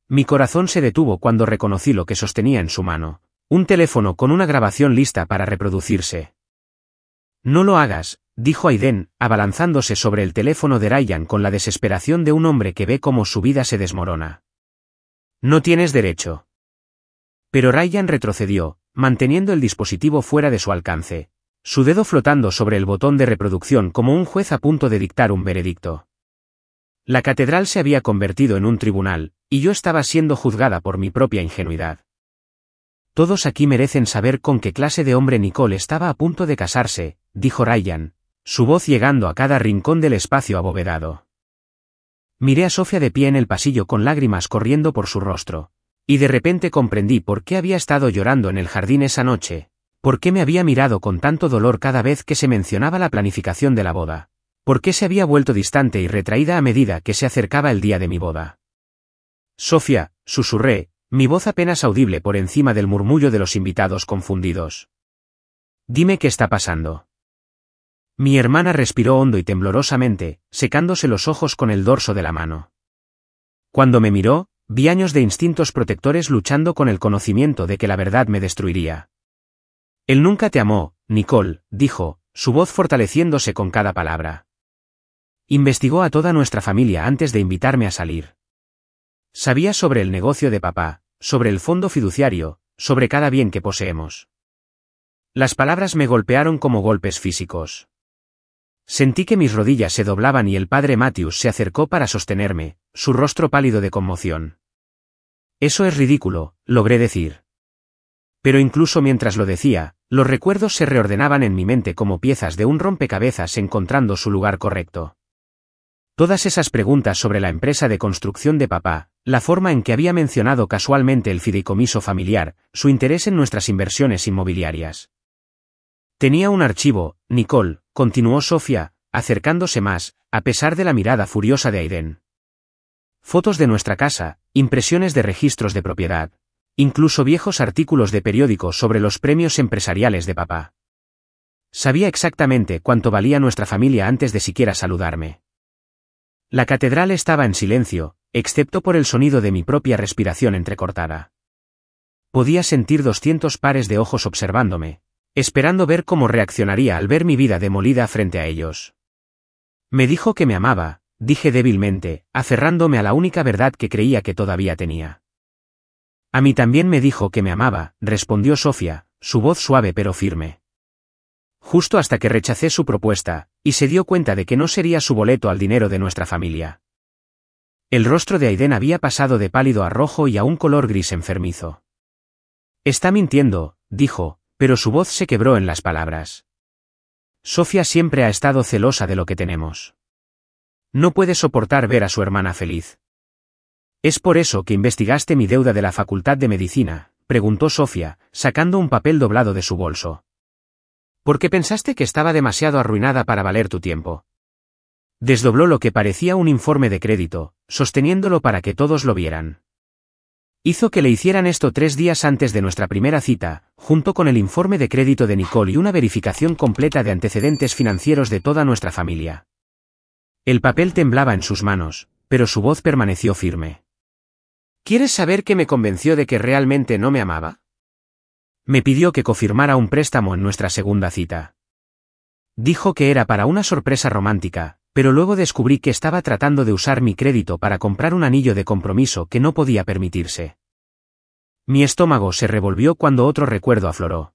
Mi corazón se detuvo cuando reconocí lo que sostenía en su mano, un teléfono con una grabación lista para reproducirse. No lo hagas, dijo Aiden, abalanzándose sobre el teléfono de Ryan con la desesperación de un hombre que ve cómo su vida se desmorona. No tienes derecho. Pero Ryan retrocedió, manteniendo el dispositivo fuera de su alcance, su dedo flotando sobre el botón de reproducción como un juez a punto de dictar un veredicto. La catedral se había convertido en un tribunal, y yo estaba siendo juzgada por mi propia ingenuidad. Todos aquí merecen saber con qué clase de hombre Nicole estaba a punto de casarse, dijo Ryan, su voz llegando a cada rincón del espacio abovedado. Miré a Sofía de pie en el pasillo con lágrimas corriendo por su rostro, y de repente comprendí por qué había estado llorando en el jardín esa noche, por qué me había mirado con tanto dolor cada vez que se mencionaba la planificación de la boda, por qué se había vuelto distante y retraída a medida que se acercaba el día de mi boda. Sofía, susurré, mi voz apenas audible por encima del murmullo de los invitados confundidos. Dime qué está pasando. Mi hermana respiró hondo y temblorosamente, secándose los ojos con el dorso de la mano. Cuando me miró, vi años de instintos protectores luchando con el conocimiento de que la verdad me destruiría. Él nunca te amó, Nicole, dijo, su voz fortaleciéndose con cada palabra. Investigó a toda nuestra familia antes de invitarme a salir. Sabía sobre el negocio de papá, sobre el fondo fiduciario, sobre cada bien que poseemos. Las palabras me golpearon como golpes físicos. Sentí que mis rodillas se doblaban y el padre Matthews se acercó para sostenerme, su rostro pálido de conmoción. Eso es ridículo, logré decir. Pero incluso mientras lo decía, los recuerdos se reordenaban en mi mente como piezas de un rompecabezas encontrando su lugar correcto. Todas esas preguntas sobre la empresa de construcción de papá, la forma en que había mencionado casualmente el fideicomiso familiar, su interés en nuestras inversiones inmobiliarias. Tenía un archivo, Nicole, continuó Sofía, acercándose más, a pesar de la mirada furiosa de Aiden. Fotos de nuestra casa, impresiones de registros de propiedad, incluso viejos artículos de periódicos sobre los premios empresariales de papá. Sabía exactamente cuánto valía nuestra familia antes de siquiera saludarme. La catedral estaba en silencio, excepto por el sonido de mi propia respiración entrecortada. Podía sentir 200 pares de ojos observándome, esperando ver cómo reaccionaría al ver mi vida demolida frente a ellos. Me dijo que me amaba, dije débilmente, aferrándome a la única verdad que creía que todavía tenía. A mí también me dijo que me amaba, respondió Sofía, su voz suave pero firme. Justo hasta que rechacé su propuesta, y se dio cuenta de que no sería su boleto al dinero de nuestra familia. El rostro de Aiden había pasado de pálido a rojo y a un color gris enfermizo. Está mintiendo, dijo, pero su voz se quebró en las palabras. Sofía siempre ha estado celosa de lo que tenemos. No puede soportar ver a su hermana feliz. ¿Es por eso que investigaste mi deuda de la Facultad de Medicina?, preguntó Sofía, sacando un papel doblado de su bolso. ¿Por qué pensaste que estaba demasiado arruinada para valer tu tiempo? Desdobló lo que parecía un informe de crédito, sosteniéndolo para que todos lo vieran. Hizo que le hicieran esto 3 días antes de nuestra primera cita, junto con el informe de crédito de Nicole y una verificación completa de antecedentes financieros de toda nuestra familia. El papel temblaba en sus manos, pero su voz permaneció firme. ¿Quieres saber qué me convenció de que realmente no me amaba? Me pidió que confirmara un préstamo en nuestra segunda cita. Dijo que era para una sorpresa romántica, pero luego descubrí que estaba tratando de usar mi crédito para comprar un anillo de compromiso que no podía permitirse. Mi estómago se revolvió cuando otro recuerdo afloró.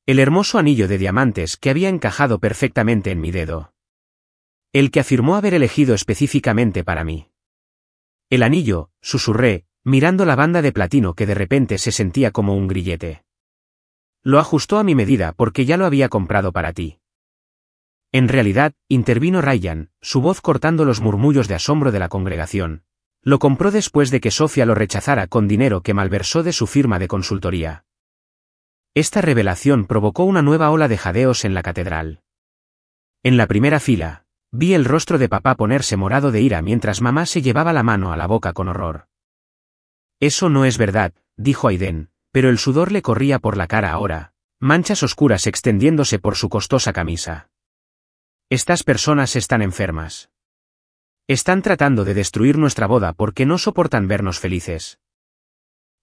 El hermoso anillo de diamantes que había encajado perfectamente en mi dedo. El que afirmó haber elegido específicamente para mí. El anillo, susurré, mirando la banda de platino que de repente se sentía como un grillete. Lo ajustó a mi medida porque ya lo había comprado para ti. En realidad, intervino Ryan, su voz cortando los murmullos de asombro de la congregación. Lo compró después de que Sofía lo rechazara con dinero que malversó de su firma de consultoría. Esta revelación provocó una nueva ola de jadeos en la catedral. En la primera fila, vi el rostro de papá ponerse morado de ira mientras mamá se llevaba la mano a la boca con horror. Eso no es verdad, dijo Aiden, pero el sudor le corría por la cara ahora, manchas oscuras extendiéndose por su costosa camisa. Estas personas están enfermas. Están tratando de destruir nuestra boda porque no soportan vernos felices.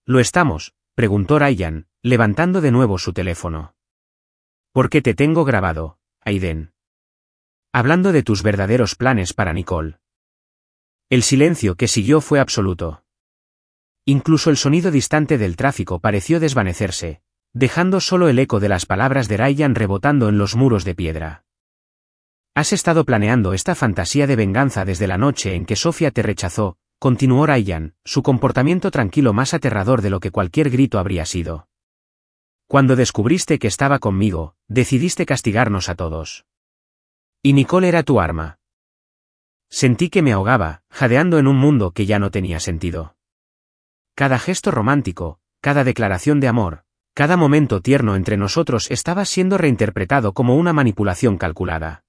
¿Lo estamos?, preguntó Ryan, levantando de nuevo su teléfono. ¿Por qué te tengo grabado, Aiden? Hablando de tus verdaderos planes para Nicole. El silencio que siguió fue absoluto. Incluso el sonido distante del tráfico pareció desvanecerse, dejando solo el eco de las palabras de Ryan rebotando en los muros de piedra. Has estado planeando esta fantasía de venganza desde la noche en que Sofía te rechazó, continuó Ryan, su comportamiento tranquilo más aterrador de lo que cualquier grito habría sido. Cuando descubriste que estaba conmigo, decidiste castigarnos a todos. Y Nicole era tu arma. Sentí que me ahogaba, jadeando en un mundo que ya no tenía sentido. Cada gesto romántico, cada declaración de amor, cada momento tierno entre nosotros estaba siendo reinterpretado como una manipulación calculada.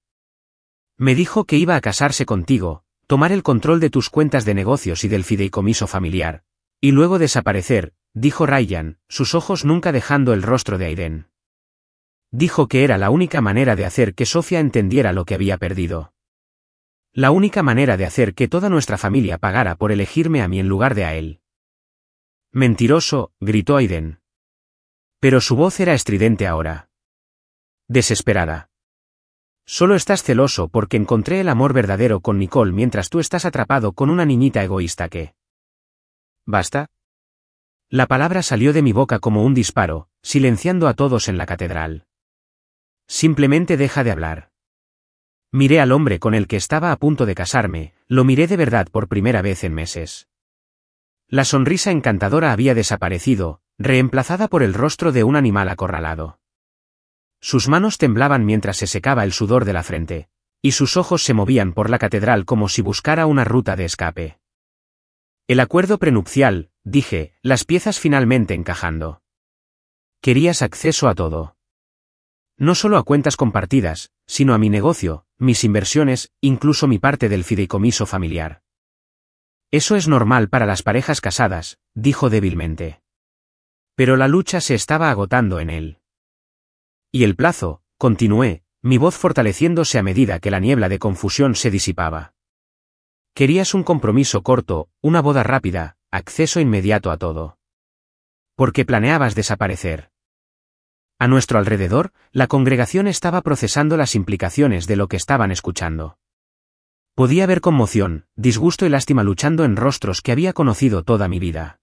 Me dijo que iba a casarse contigo, tomar el control de tus cuentas de negocios y del fideicomiso familiar, y luego desaparecer, dijo Ryan, sus ojos nunca dejando el rostro de Aiden. Dijo que era la única manera de hacer que Sofía entendiera lo que había perdido. La única manera de hacer que toda nuestra familia pagara por elegirme a mí en lugar de a él. Mentiroso, gritó Aiden. Pero su voz era estridente ahora. Desesperada. Solo estás celoso porque encontré el amor verdadero con Nicole mientras tú estás atrapado con una niñita egoísta que... ¿Basta? La palabra salió de mi boca como un disparo, silenciando a todos en la catedral. Simplemente deja de hablar. Miré al hombre con el que estaba a punto de casarme, lo miré de verdad por primera vez en meses. La sonrisa encantadora había desaparecido, reemplazada por el rostro de un animal acorralado. Sus manos temblaban mientras se secaba el sudor de la frente, y sus ojos se movían por la catedral como si buscara una ruta de escape. El acuerdo prenupcial, dije, las piezas finalmente encajando. Querías acceso a todo. No solo a cuentas compartidas, sino a mi negocio, mis inversiones, incluso mi parte del fideicomiso familiar. Eso es normal para las parejas casadas, dijo débilmente. Pero la lucha se estaba agotando en él. Y el plazo, continué, mi voz fortaleciéndose a medida que la niebla de confusión se disipaba. Querías un compromiso corto, una boda rápida, acceso inmediato a todo. Porque planeabas desaparecer. A nuestro alrededor, la congregación estaba procesando las implicaciones de lo que estaban escuchando. Podía ver conmoción, disgusto y lástima luchando en rostros que había conocido toda mi vida.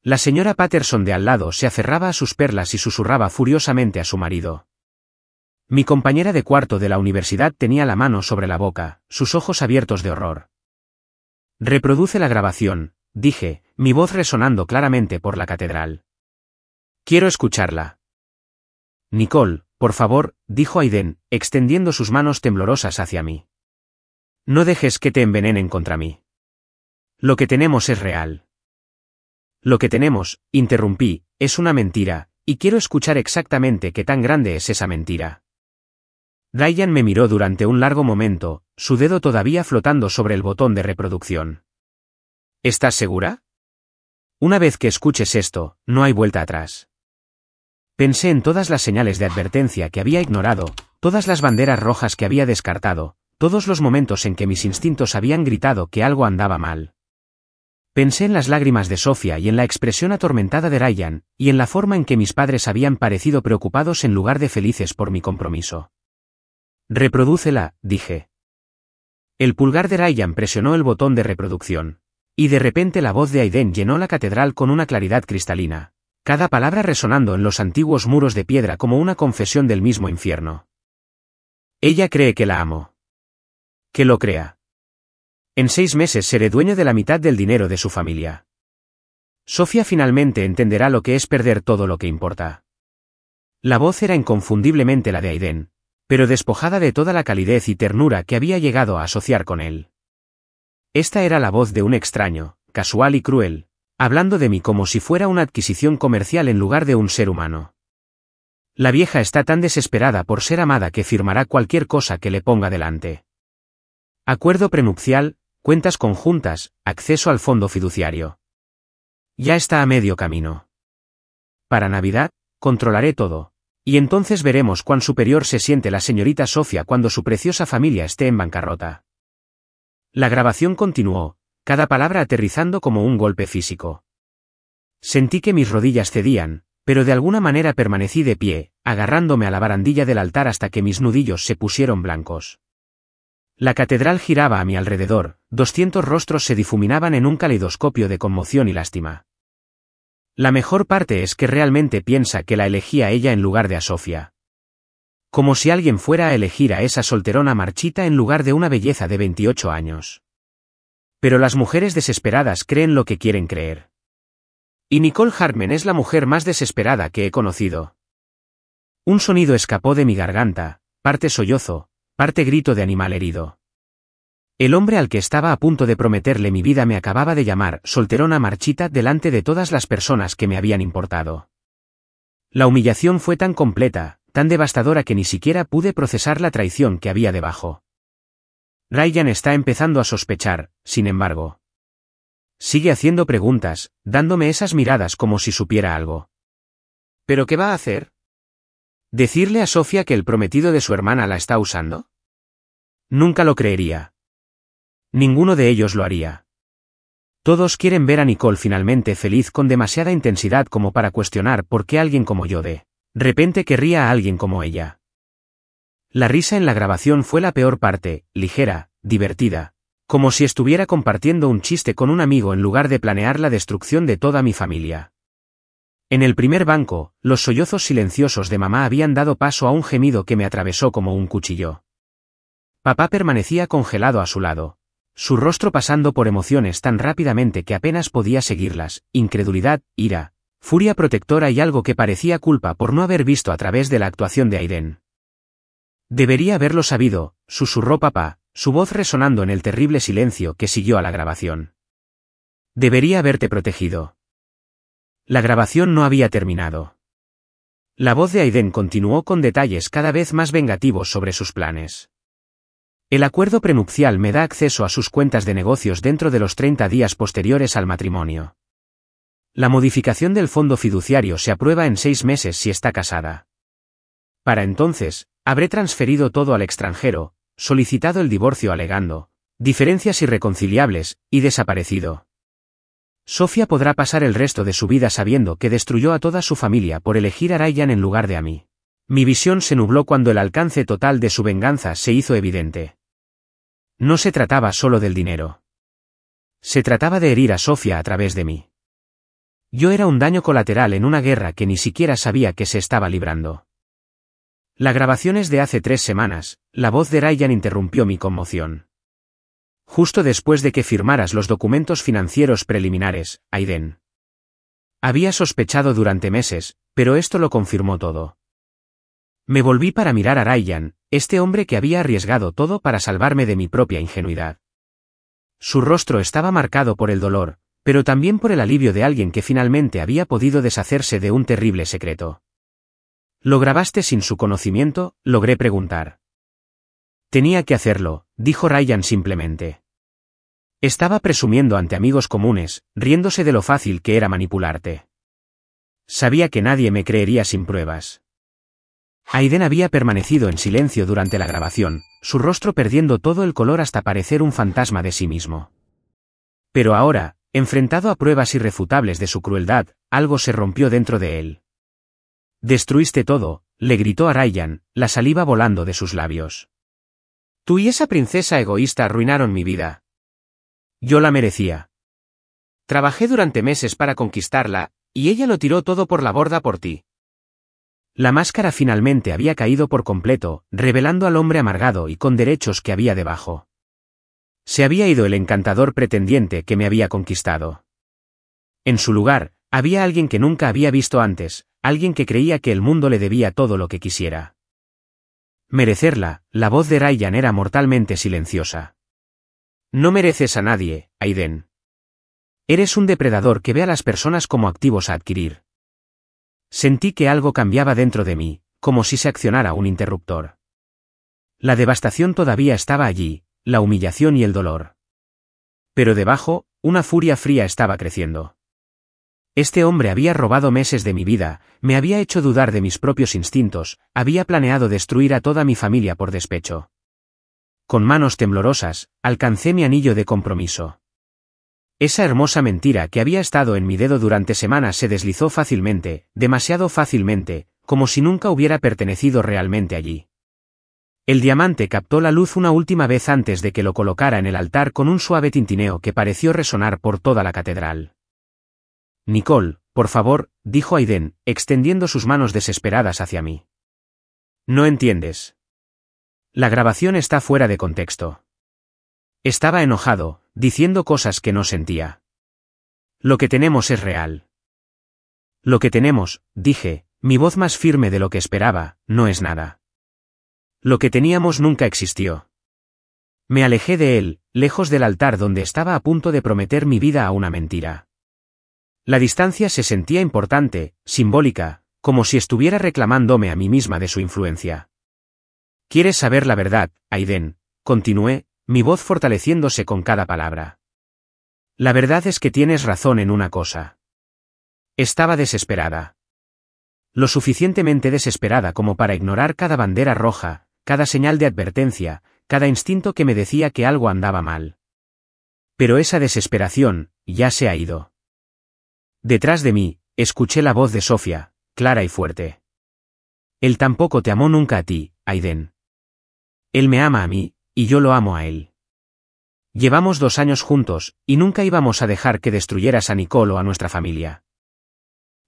La señora Patterson de al lado se aferraba a sus perlas y susurraba furiosamente a su marido. Mi compañera de cuarto de la universidad tenía la mano sobre la boca, sus ojos abiertos de horror. Reproduce la grabación, dije, mi voz resonando claramente por la catedral. Quiero escucharla. Nicole, por favor, dijo Aiden, extendiendo sus manos temblorosas hacia mí. No dejes que te envenenen contra mí. Lo que tenemos es real. Lo que tenemos, interrumpí, es una mentira, y quiero escuchar exactamente qué tan grande es esa mentira. Ryan me miró durante un largo momento, su dedo todavía flotando sobre el botón de reproducción. ¿Estás segura? Una vez que escuches esto, no hay vuelta atrás. Pensé en todas las señales de advertencia que había ignorado, todas las banderas rojas que había descartado, todos los momentos en que mis instintos habían gritado que algo andaba mal. Pensé en las lágrimas de Sofía y en la expresión atormentada de Ryan, y en la forma en que mis padres habían parecido preocupados en lugar de felices por mi compromiso. Reprodúcela, dije. El pulgar de Ryan presionó el botón de reproducción. Y de repente la voz de Aiden llenó la catedral con una claridad cristalina, cada palabra resonando en los antiguos muros de piedra como una confesión del mismo infierno. Ella cree que la amo. Que lo crea. En 6 meses seré dueño de la mitad del dinero de su familia. Sofía finalmente entenderá lo que es perder todo lo que importa. La voz era inconfundiblemente la de Aiden, pero despojada de toda la calidez y ternura que había llegado a asociar con él. Esta era la voz de un extraño, casual y cruel, hablando de mí como si fuera una adquisición comercial en lugar de un ser humano. La vieja está tan desesperada por ser amada que firmará cualquier cosa que le ponga delante. Acuerdo prenupcial, cuentas conjuntas, acceso al fondo fiduciario. Ya está a medio camino. Para Navidad, controlaré todo, y entonces veremos cuán superior se siente la señorita Sofía cuando su preciosa familia esté en bancarrota. La grabación continuó, cada palabra aterrizando como un golpe físico. Sentí que mis rodillas cedían, pero de alguna manera permanecí de pie, agarrándome a la barandilla del altar hasta que mis nudillos se pusieron blancos. La catedral giraba a mi alrededor, 200 rostros se difuminaban en un caleidoscopio de conmoción y lástima. La mejor parte es que realmente piensa que la elegí a ella en lugar de a Sofía. Como si alguien fuera a elegir a esa solterona marchita en lugar de una belleza de 28 años. Pero las mujeres desesperadas creen lo que quieren creer. Y Nicole Hartman es la mujer más desesperada que he conocido. Un sonido escapó de mi garganta, parte sollozo, parte grito de animal herido. El hombre al que estaba a punto de prometerle mi vida me acababa de llamar solterona marchita delante de todas las personas que me habían importado. La humillación fue tan completa, tan devastadora que ni siquiera pude procesar la traición que había debajo. Ryan está empezando a sospechar, sin embargo. Sigue haciendo preguntas, dándome esas miradas como si supiera algo. ¿Pero qué va a hacer? ¿Decirle a Sofía que el prometido de su hermana la está usando? Nunca lo creería. Ninguno de ellos lo haría. Todos quieren ver a Nicole finalmente feliz con demasiada intensidad como para cuestionar por qué alguien como yo de repente querría a alguien como ella. La risa en la grabación fue la peor parte, ligera, divertida, como si estuviera compartiendo un chiste con un amigo en lugar de planear la destrucción de toda mi familia. En el primer banco, los sollozos silenciosos de mamá habían dado paso a un gemido que me atravesó como un cuchillo. Papá permanecía congelado a su lado, su rostro pasando por emociones tan rápidamente que apenas podía seguirlas, incredulidad, ira, furia protectora y algo que parecía culpa por no haber visto a través de la actuación de Aiden. Debería haberlo sabido, susurró papá, su voz resonando en el terrible silencio que siguió a la grabación. Debería haberte protegido. La grabación no había terminado. La voz de Aiden continuó con detalles cada vez más vengativos sobre sus planes. El acuerdo prenupcial me da acceso a sus cuentas de negocios dentro de los 30 días posteriores al matrimonio. La modificación del fondo fiduciario se aprueba en 6 meses si está casada. Para entonces, habré transferido todo al extranjero, solicitado el divorcio alegando diferencias irreconciliables, y desaparecido. Sofía podrá pasar el resto de su vida sabiendo que destruyó a toda su familia por elegir a Ryan en lugar de a mí. Mi visión se nubló cuando el alcance total de su venganza se hizo evidente. No se trataba solo del dinero. Se trataba de herir a Sofía a través de mí. Yo era un daño colateral en una guerra que ni siquiera sabía que se estaba librando. La grabación es de hace 3 semanas, la voz de Ryan interrumpió mi conmoción. Justo después de que firmaras los documentos financieros preliminares, Aiden. Había sospechado durante meses, pero esto lo confirmó todo. Me volví para mirar a Ryan, este hombre que había arriesgado todo para salvarme de mi propia ingenuidad. Su rostro estaba marcado por el dolor, pero también por el alivio de alguien que finalmente había podido deshacerse de un terrible secreto. ¿Lo grabaste sin su conocimiento?, logré preguntar. Tenía que hacerlo, dijo Ryan simplemente. Estaba presumiendo ante amigos comunes, riéndose de lo fácil que era manipularte. Sabía que nadie me creería sin pruebas. Aiden había permanecido en silencio durante la grabación, su rostro perdiendo todo el color hasta parecer un fantasma de sí mismo. Pero ahora, enfrentado a pruebas irrefutables de su crueldad, algo se rompió dentro de él. Destruiste todo, le gritó a Ryan, la saliva volando de sus labios. Tú y esa princesa egoísta arruinaron mi vida. Yo la merecía. Trabajé durante meses para conquistarla, y ella lo tiró todo por la borda por ti. La máscara finalmente había caído por completo, revelando al hombre amargado y con derechos que había debajo. Se había ido el encantador pretendiente que me había conquistado. En su lugar, había alguien que nunca había visto antes, alguien que creía que el mundo le debía todo lo que quisiera. Merecerla, la voz de Ryan era mortalmente silenciosa. No mereces a nadie, Aiden. Eres un depredador que ve a las personas como activos a adquirir. Sentí que algo cambiaba dentro de mí, como si se accionara un interruptor. La devastación todavía estaba allí, la humillación y el dolor. Pero debajo, una furia fría estaba creciendo. Este hombre había robado meses de mi vida, me había hecho dudar de mis propios instintos, había planeado destruir a toda mi familia por despecho. Con manos temblorosas, alcancé mi anillo de compromiso. Esa hermosa mentira que había estado en mi dedo durante semanas se deslizó fácilmente, demasiado fácilmente, como si nunca hubiera pertenecido realmente allí. El diamante captó la luz una última vez antes de que lo colocara en el altar con un suave tintineo que pareció resonar por toda la catedral. Nicole, por favor, dijo Aiden, extendiendo sus manos desesperadas hacia mí. No entiendes. La grabación está fuera de contexto. Estaba enojado, diciendo cosas que no sentía. Lo que tenemos es real. Lo que tenemos, dije, mi voz más firme de lo que esperaba, no es nada. Lo que teníamos nunca existió. Me alejé de él, lejos del altar donde estaba a punto de prometer mi vida a una mentira. La distancia se sentía importante, simbólica, como si estuviera reclamándome a mí misma de su influencia. ¿Quieres saber la verdad, Aiden?, continué, mi voz fortaleciéndose con cada palabra. La verdad es que tienes razón en una cosa. Estaba desesperada. Lo suficientemente desesperada como para ignorar cada bandera roja, cada señal de advertencia, cada instinto que me decía que algo andaba mal. Pero esa desesperación, ya se ha ido. Detrás de mí, escuché la voz de Sofía, clara y fuerte. Él tampoco te amó nunca a ti, Aiden. Él me ama a mí, y yo lo amo a él. Llevamos 2 años juntos, y nunca íbamos a dejar que destruyeras a Nicole o a nuestra familia.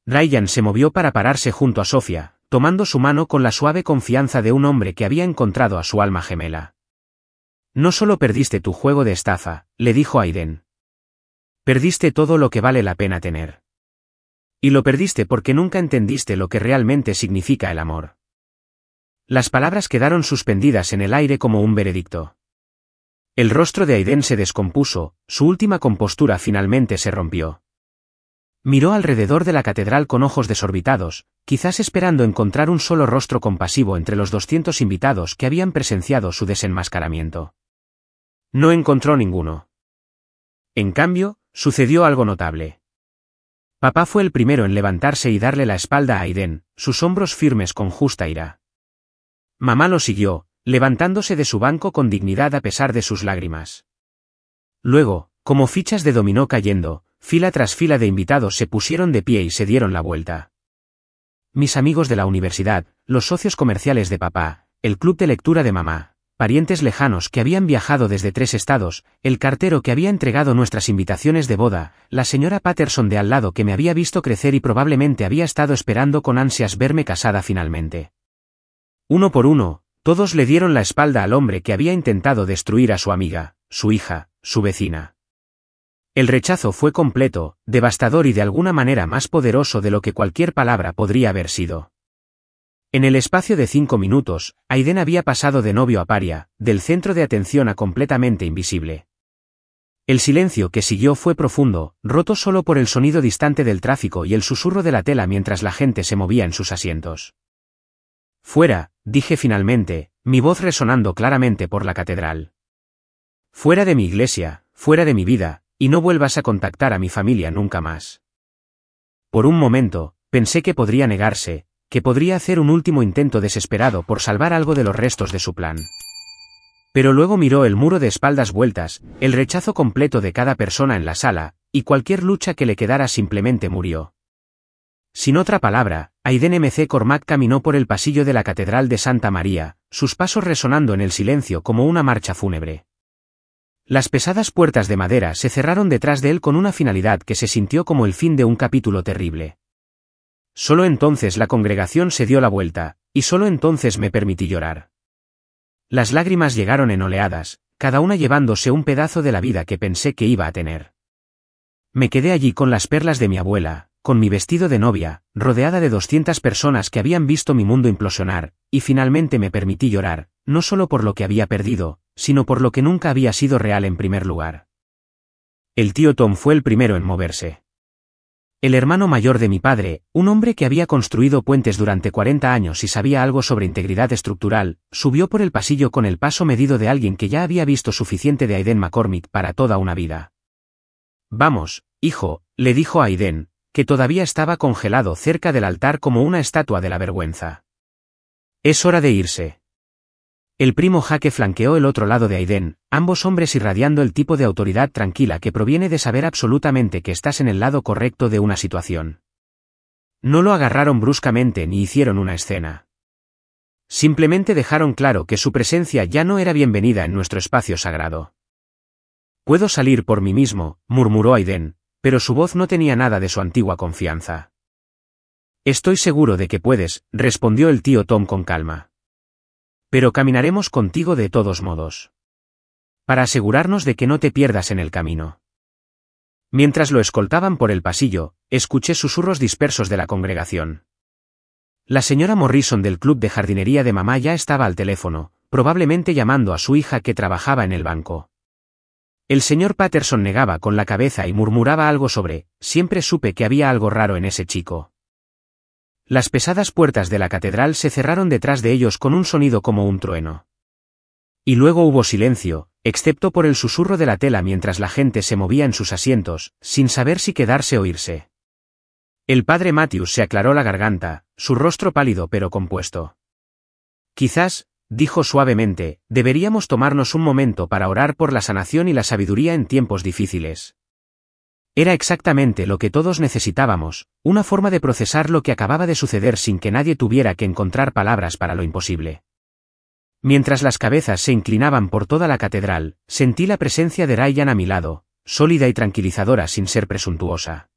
Ryan se movió para pararse junto a Sofía, tomando su mano con la suave confianza de un hombre que había encontrado a su alma gemela. No solo perdiste tu juego de estafa, le dijo Aiden. Perdiste todo lo que vale la pena tener. Y lo perdiste porque nunca entendiste lo que realmente significa el amor. Las palabras quedaron suspendidas en el aire como un veredicto. El rostro de Aiden se descompuso, su última compostura finalmente se rompió. Miró alrededor de la catedral con ojos desorbitados, quizás esperando encontrar un solo rostro compasivo entre los 200 invitados que habían presenciado su desenmascaramiento. No encontró ninguno. En cambio, sucedió algo notable. Papá fue el primero en levantarse y darle la espalda a Aiden, sus hombros firmes con justa ira. Mamá lo siguió, levantándose de su banco con dignidad a pesar de sus lágrimas. Luego, como fichas de dominó cayendo, fila tras fila de invitados se pusieron de pie y se dieron la vuelta. Mis amigos de la universidad, los socios comerciales de papá, el club de lectura de mamá, parientes lejanos que habían viajado desde 3 estados, el cartero que había entregado nuestras invitaciones de boda, la señora Patterson de al lado que me había visto crecer y probablemente había estado esperando con ansias verme casada finalmente. Uno por uno, todos le dieron la espalda al hombre que había intentado destruir a su amiga, su hija, su vecina. El rechazo fue completo, devastador y de alguna manera más poderoso de lo que cualquier palabra podría haber sido. En el espacio de 5 minutos, Aiden había pasado de novio a paria, del centro de atención a completamente invisible. El silencio que siguió fue profundo, roto solo por el sonido distante del tráfico y el susurro de la tela mientras la gente se movía en sus asientos. Fuera, dije finalmente, mi voz resonando claramente por la catedral. Fuera de mi iglesia, fuera de mi vida, y no vuelvas a contactar a mi familia nunca más. Por un momento, pensé que podría negarse, que podría hacer un último intento desesperado por salvar algo de los restos de su plan. Pero luego miró el muro de espaldas vueltas, el rechazo completo de cada persona en la sala, y cualquier lucha que le quedara simplemente murió. Sin otra palabra, Aiden M.C. Cormac caminó por el pasillo de la Catedral de Santa María, sus pasos resonando en el silencio como una marcha fúnebre. Las pesadas puertas de madera se cerraron detrás de él con una finalidad que se sintió como el fin de un capítulo terrible. Solo entonces la congregación se dio la vuelta, y solo entonces me permití llorar. Las lágrimas llegaron en oleadas, cada una llevándose un pedazo de la vida que pensé que iba a tener. Me quedé allí con las perlas de mi abuela, con mi vestido de novia, rodeada de 200 personas que habían visto mi mundo implosionar, y finalmente me permití llorar, no solo por lo que había perdido, sino por lo que nunca había sido real en primer lugar. El tío Tom fue el primero en moverse. El hermano mayor de mi padre, un hombre que había construido puentes durante 40 años y sabía algo sobre integridad estructural, subió por el pasillo con el paso medido de alguien que ya había visto suficiente de Aiden McCormick para toda una vida. Vamos, hijo, le dijo a Aiden, que todavía estaba congelado cerca del altar como una estatua de la vergüenza. Es hora de irse. El primo Jake flanqueó el otro lado de Aiden, ambos hombres irradiando el tipo de autoridad tranquila que proviene de saber absolutamente que estás en el lado correcto de una situación. No lo agarraron bruscamente ni hicieron una escena. Simplemente dejaron claro que su presencia ya no era bienvenida en nuestro espacio sagrado. Puedo salir por mí mismo, murmuró Aiden, pero su voz no tenía nada de su antigua confianza. Estoy seguro de que puedes, respondió el tío Tom con calma. Pero caminaremos contigo de todos modos. Para asegurarnos de que no te pierdas en el camino. Mientras lo escoltaban por el pasillo, escuché susurros dispersos de la congregación. La señora Morrison del club de jardinería de mamá ya estaba al teléfono, probablemente llamando a su hija que trabajaba en el banco. El señor Patterson negaba con la cabeza y murmuraba algo sobre, siempre supe que había algo raro en ese chico. Las pesadas puertas de la catedral se cerraron detrás de ellos con un sonido como un trueno. Y luego hubo silencio, excepto por el susurro de la tela mientras la gente se movía en sus asientos, sin saber si quedarse o irse. El padre Matthews se aclaró la garganta, su rostro pálido pero compuesto. Quizás, dijo suavemente, deberíamos tomarnos un momento para orar por la sanación y la sabiduría en tiempos difíciles. Era exactamente lo que todos necesitábamos, una forma de procesar lo que acababa de suceder sin que nadie tuviera que encontrar palabras para lo imposible. Mientras las cabezas se inclinaban por toda la catedral, sentí la presencia de Ryan a mi lado, sólida y tranquilizadora sin ser presuntuosa.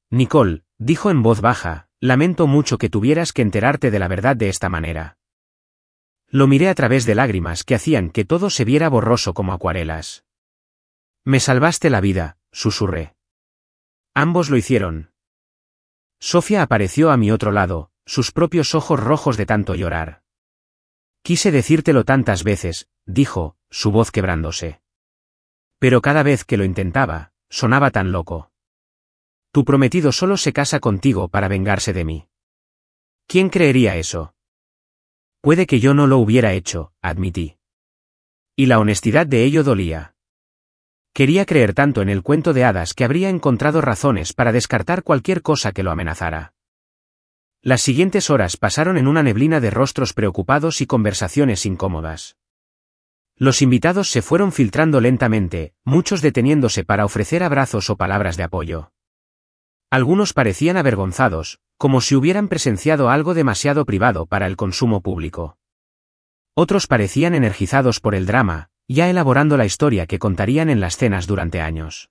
Nicole, dijo en voz baja, lamento mucho que tuvieras que enterarte de la verdad de esta manera. Lo miré a través de lágrimas que hacían que todo se viera borroso como acuarelas. Me salvaste la vida, susurré. Ambos lo hicieron. Sofía apareció a mi otro lado, sus propios ojos rojos de tanto llorar. Quise decírtelo tantas veces, dijo, su voz quebrándose. Pero cada vez que lo intentaba, sonaba tan loco. Tu prometido solo se casa contigo para vengarse de mí. ¿Quién creería eso? Puede que yo no lo hubiera hecho, admití. Y la honestidad de ello dolía. Quería creer tanto en el cuento de hadas que habría encontrado razones para descartar cualquier cosa que lo amenazara. Las siguientes horas pasaron en una neblina de rostros preocupados y conversaciones incómodas. Los invitados se fueron filtrando lentamente, muchos deteniéndose para ofrecer abrazos o palabras de apoyo. Algunos parecían avergonzados, como si hubieran presenciado algo demasiado privado para el consumo público. Otros parecían energizados por el drama, ya elaborando la historia que contarían en las cenas durante años.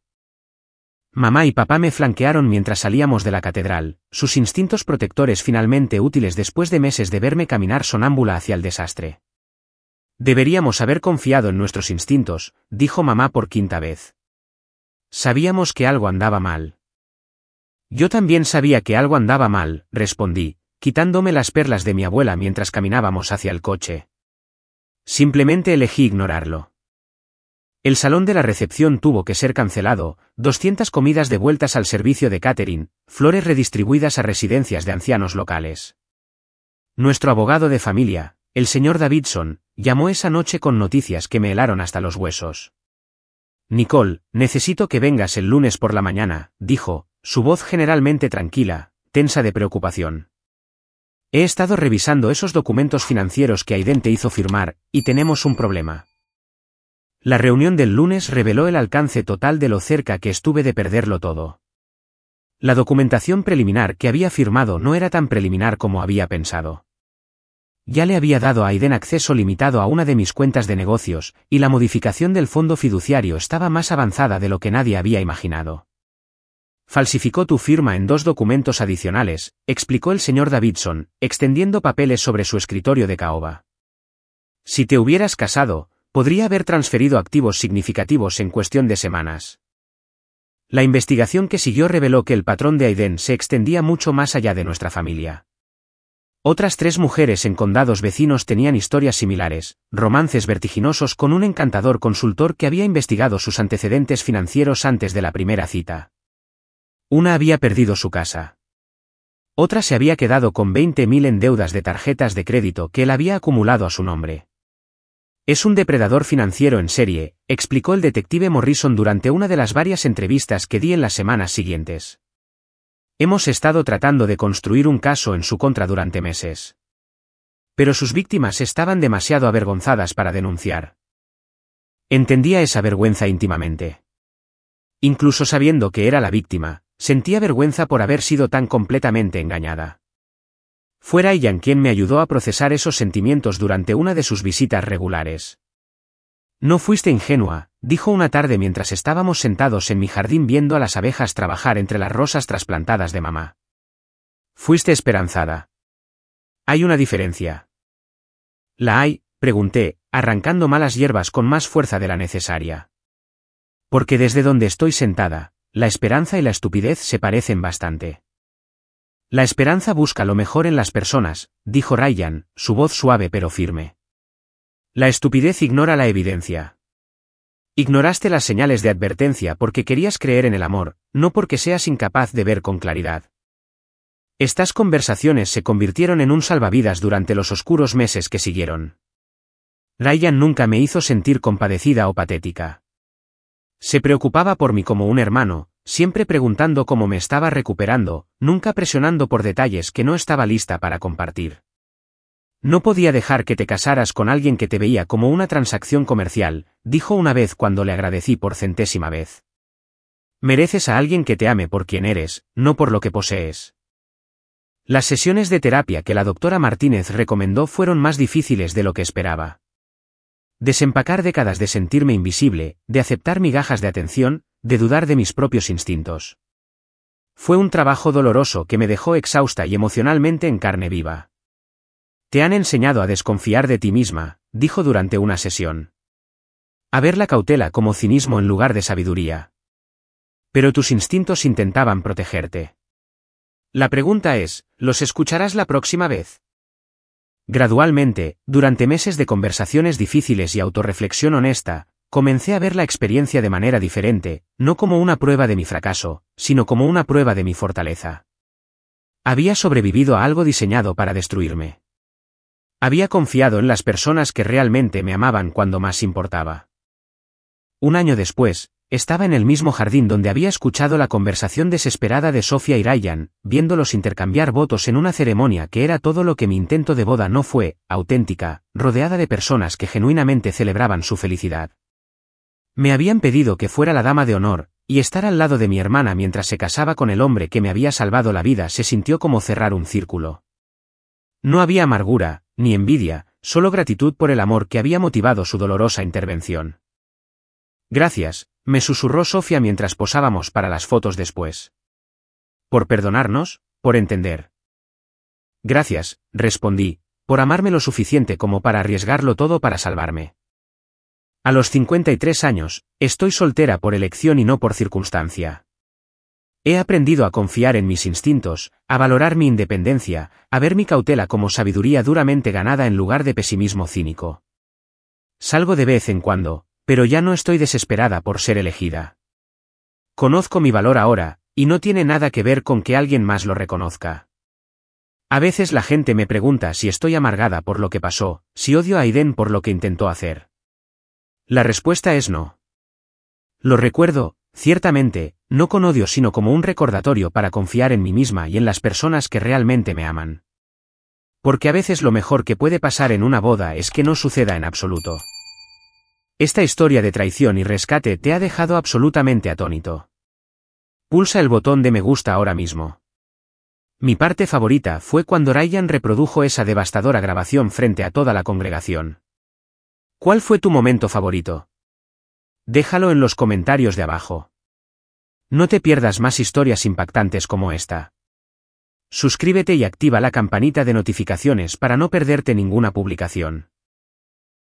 Mamá y papá me flanquearon mientras salíamos de la catedral, sus instintos protectores finalmente útiles después de meses de verme caminar sonámbula hacia el desastre. Deberíamos haber confiado en nuestros instintos, dijo mamá por quinta vez. Sabíamos que algo andaba mal. Yo también sabía que algo andaba mal, respondí, quitándome las perlas de mi abuela mientras caminábamos hacia el coche. Simplemente elegí ignorarlo. El salón de la recepción tuvo que ser cancelado, 200 comidas devueltas al servicio de catering, flores redistribuidas a residencias de ancianos locales. Nuestro abogado de familia, El señor Davidson llamó esa noche con noticias que me helaron hasta los huesos. Nicole, necesito que vengas el lunes por la mañana, dijo, su voz generalmente tranquila, tensa de preocupación. He estado revisando esos documentos financieros que Aiden te hizo firmar, y tenemos un problema. La reunión del lunes reveló el alcance total de lo cerca que estuve de perderlo todo. La documentación preliminar que había firmado no era tan preliminar como había pensado. Ya le había dado a Aiden acceso limitado a una de mis cuentas de negocios, y la modificación del fondo fiduciario estaba más avanzada de lo que nadie había imaginado. Falsificó tu firma en 2 documentos adicionales, explicó el señor Davidson, extendiendo papeles sobre su escritorio de caoba. Si te hubieras casado, podría haber transferido activos significativos en cuestión de semanas. La investigación que siguió reveló que el patrón de Aiden se extendía mucho más allá de nuestra familia. Otras 3 mujeres en condados vecinos tenían historias similares, romances vertiginosos con un encantador consultor que había investigado sus antecedentes financieros antes de la primera cita. Una había perdido su casa. Otra se había quedado con 20.000 en deudas de tarjetas de crédito que él había acumulado a su nombre. Es un depredador financiero en serie, explicó el detective Morrison durante una de las varias entrevistas que di en las semanas siguientes. Hemos estado tratando de construir un caso en su contra durante meses. Pero sus víctimas estaban demasiado avergonzadas para denunciar. Entendía esa vergüenza íntimamente. Incluso sabiendo que era la víctima, sentía vergüenza por haber sido tan completamente engañada. Fue Ryan quien me ayudó a procesar esos sentimientos durante una de sus visitas regulares. No fuiste ingenua, dijo una tarde mientras estábamos sentados en mi jardín viendo a las abejas trabajar entre las rosas trasplantadas de mamá. Fuiste esperanzada. ¿Hay una diferencia? ¿La hay?, pregunté, arrancando malas hierbas con más fuerza de la necesaria. Porque desde donde estoy sentada, la esperanza y la estupidez se parecen bastante. La esperanza busca lo mejor en las personas, dijo Ryan, su voz suave pero firme. La estupidez ignora la evidencia. Ignoraste las señales de advertencia porque querías creer en el amor, no porque seas incapaz de ver con claridad. Estas conversaciones se convirtieron en un salvavidas durante los oscuros meses que siguieron. Ryan nunca me hizo sentir compadecida o patética. Se preocupaba por mí como un hermano, siempre preguntando cómo me estaba recuperando, nunca presionando por detalles que no estaba lista para compartir. No podía dejar que te casaras con alguien que te veía como una transacción comercial, dijo una vez cuando le agradecí por 100ª vez. Mereces a alguien que te ame por quien eres, no por lo que posees. Las sesiones de terapia que la doctora Martínez recomendó fueron más difíciles de lo que esperaba. Desempacar décadas de sentirme invisible, de aceptar migajas de atención, de dudar de mis propios instintos. Fue un trabajo doloroso que me dejó exhausta y emocionalmente en carne viva. Te han enseñado a desconfiar de ti misma, dijo durante una sesión. A ver la cautela como cinismo en lugar de sabiduría. Pero tus instintos intentaban protegerte. La pregunta es, ¿los escucharás la próxima vez? Gradualmente, durante meses de conversaciones difíciles y autorreflexión honesta, comencé a ver la experiencia de manera diferente, no como una prueba de mi fracaso, sino como una prueba de mi fortaleza. Había sobrevivido a algo diseñado para destruirme. Había confiado en las personas que realmente me amaban cuando más importaba. Un año después, estaba en el mismo jardín donde había escuchado la conversación desesperada de Sofía y Ryan, viéndolos intercambiar votos en una ceremonia que era todo lo que mi intento de boda no fue, auténtica, rodeada de personas que genuinamente celebraban su felicidad. Me habían pedido que fuera la dama de honor, y estar al lado de mi hermana mientras se casaba con el hombre que me había salvado la vida se sintió como cerrar un círculo. No había amargura, ni envidia, solo gratitud por el amor que había motivado su dolorosa intervención. Gracias, me susurró Sofía mientras posábamos para las fotos después. Por perdonarnos, por entender. Gracias, respondí, por amarme lo suficiente como para arriesgarlo todo para salvarme. A los 53 años, estoy soltera por elección y no por circunstancia. He aprendido a confiar en mis instintos, a valorar mi independencia, a ver mi cautela como sabiduría duramente ganada en lugar de pesimismo cínico. Salgo de vez en cuando, pero ya no estoy desesperada por ser elegida. Conozco mi valor ahora, y no tiene nada que ver con que alguien más lo reconozca. A veces la gente me pregunta si estoy amargada por lo que pasó, si odio a Aiden por lo que intentó hacer. La respuesta es no. Lo recuerdo, ciertamente, no con odio sino como un recordatorio para confiar en mí misma y en las personas que realmente me aman. Porque a veces lo mejor que puede pasar en una boda es que no suceda en absoluto. Esta historia de traición y rescate te ha dejado absolutamente atónito. Pulsa el botón de me gusta ahora mismo. Mi parte favorita fue cuando Ryan reprodujo esa devastadora grabación frente a toda la congregación. ¿Cuál fue tu momento favorito? Déjalo en los comentarios de abajo. No te pierdas más historias impactantes como esta. Suscríbete y activa la campanita de notificaciones para no perderte ninguna publicación.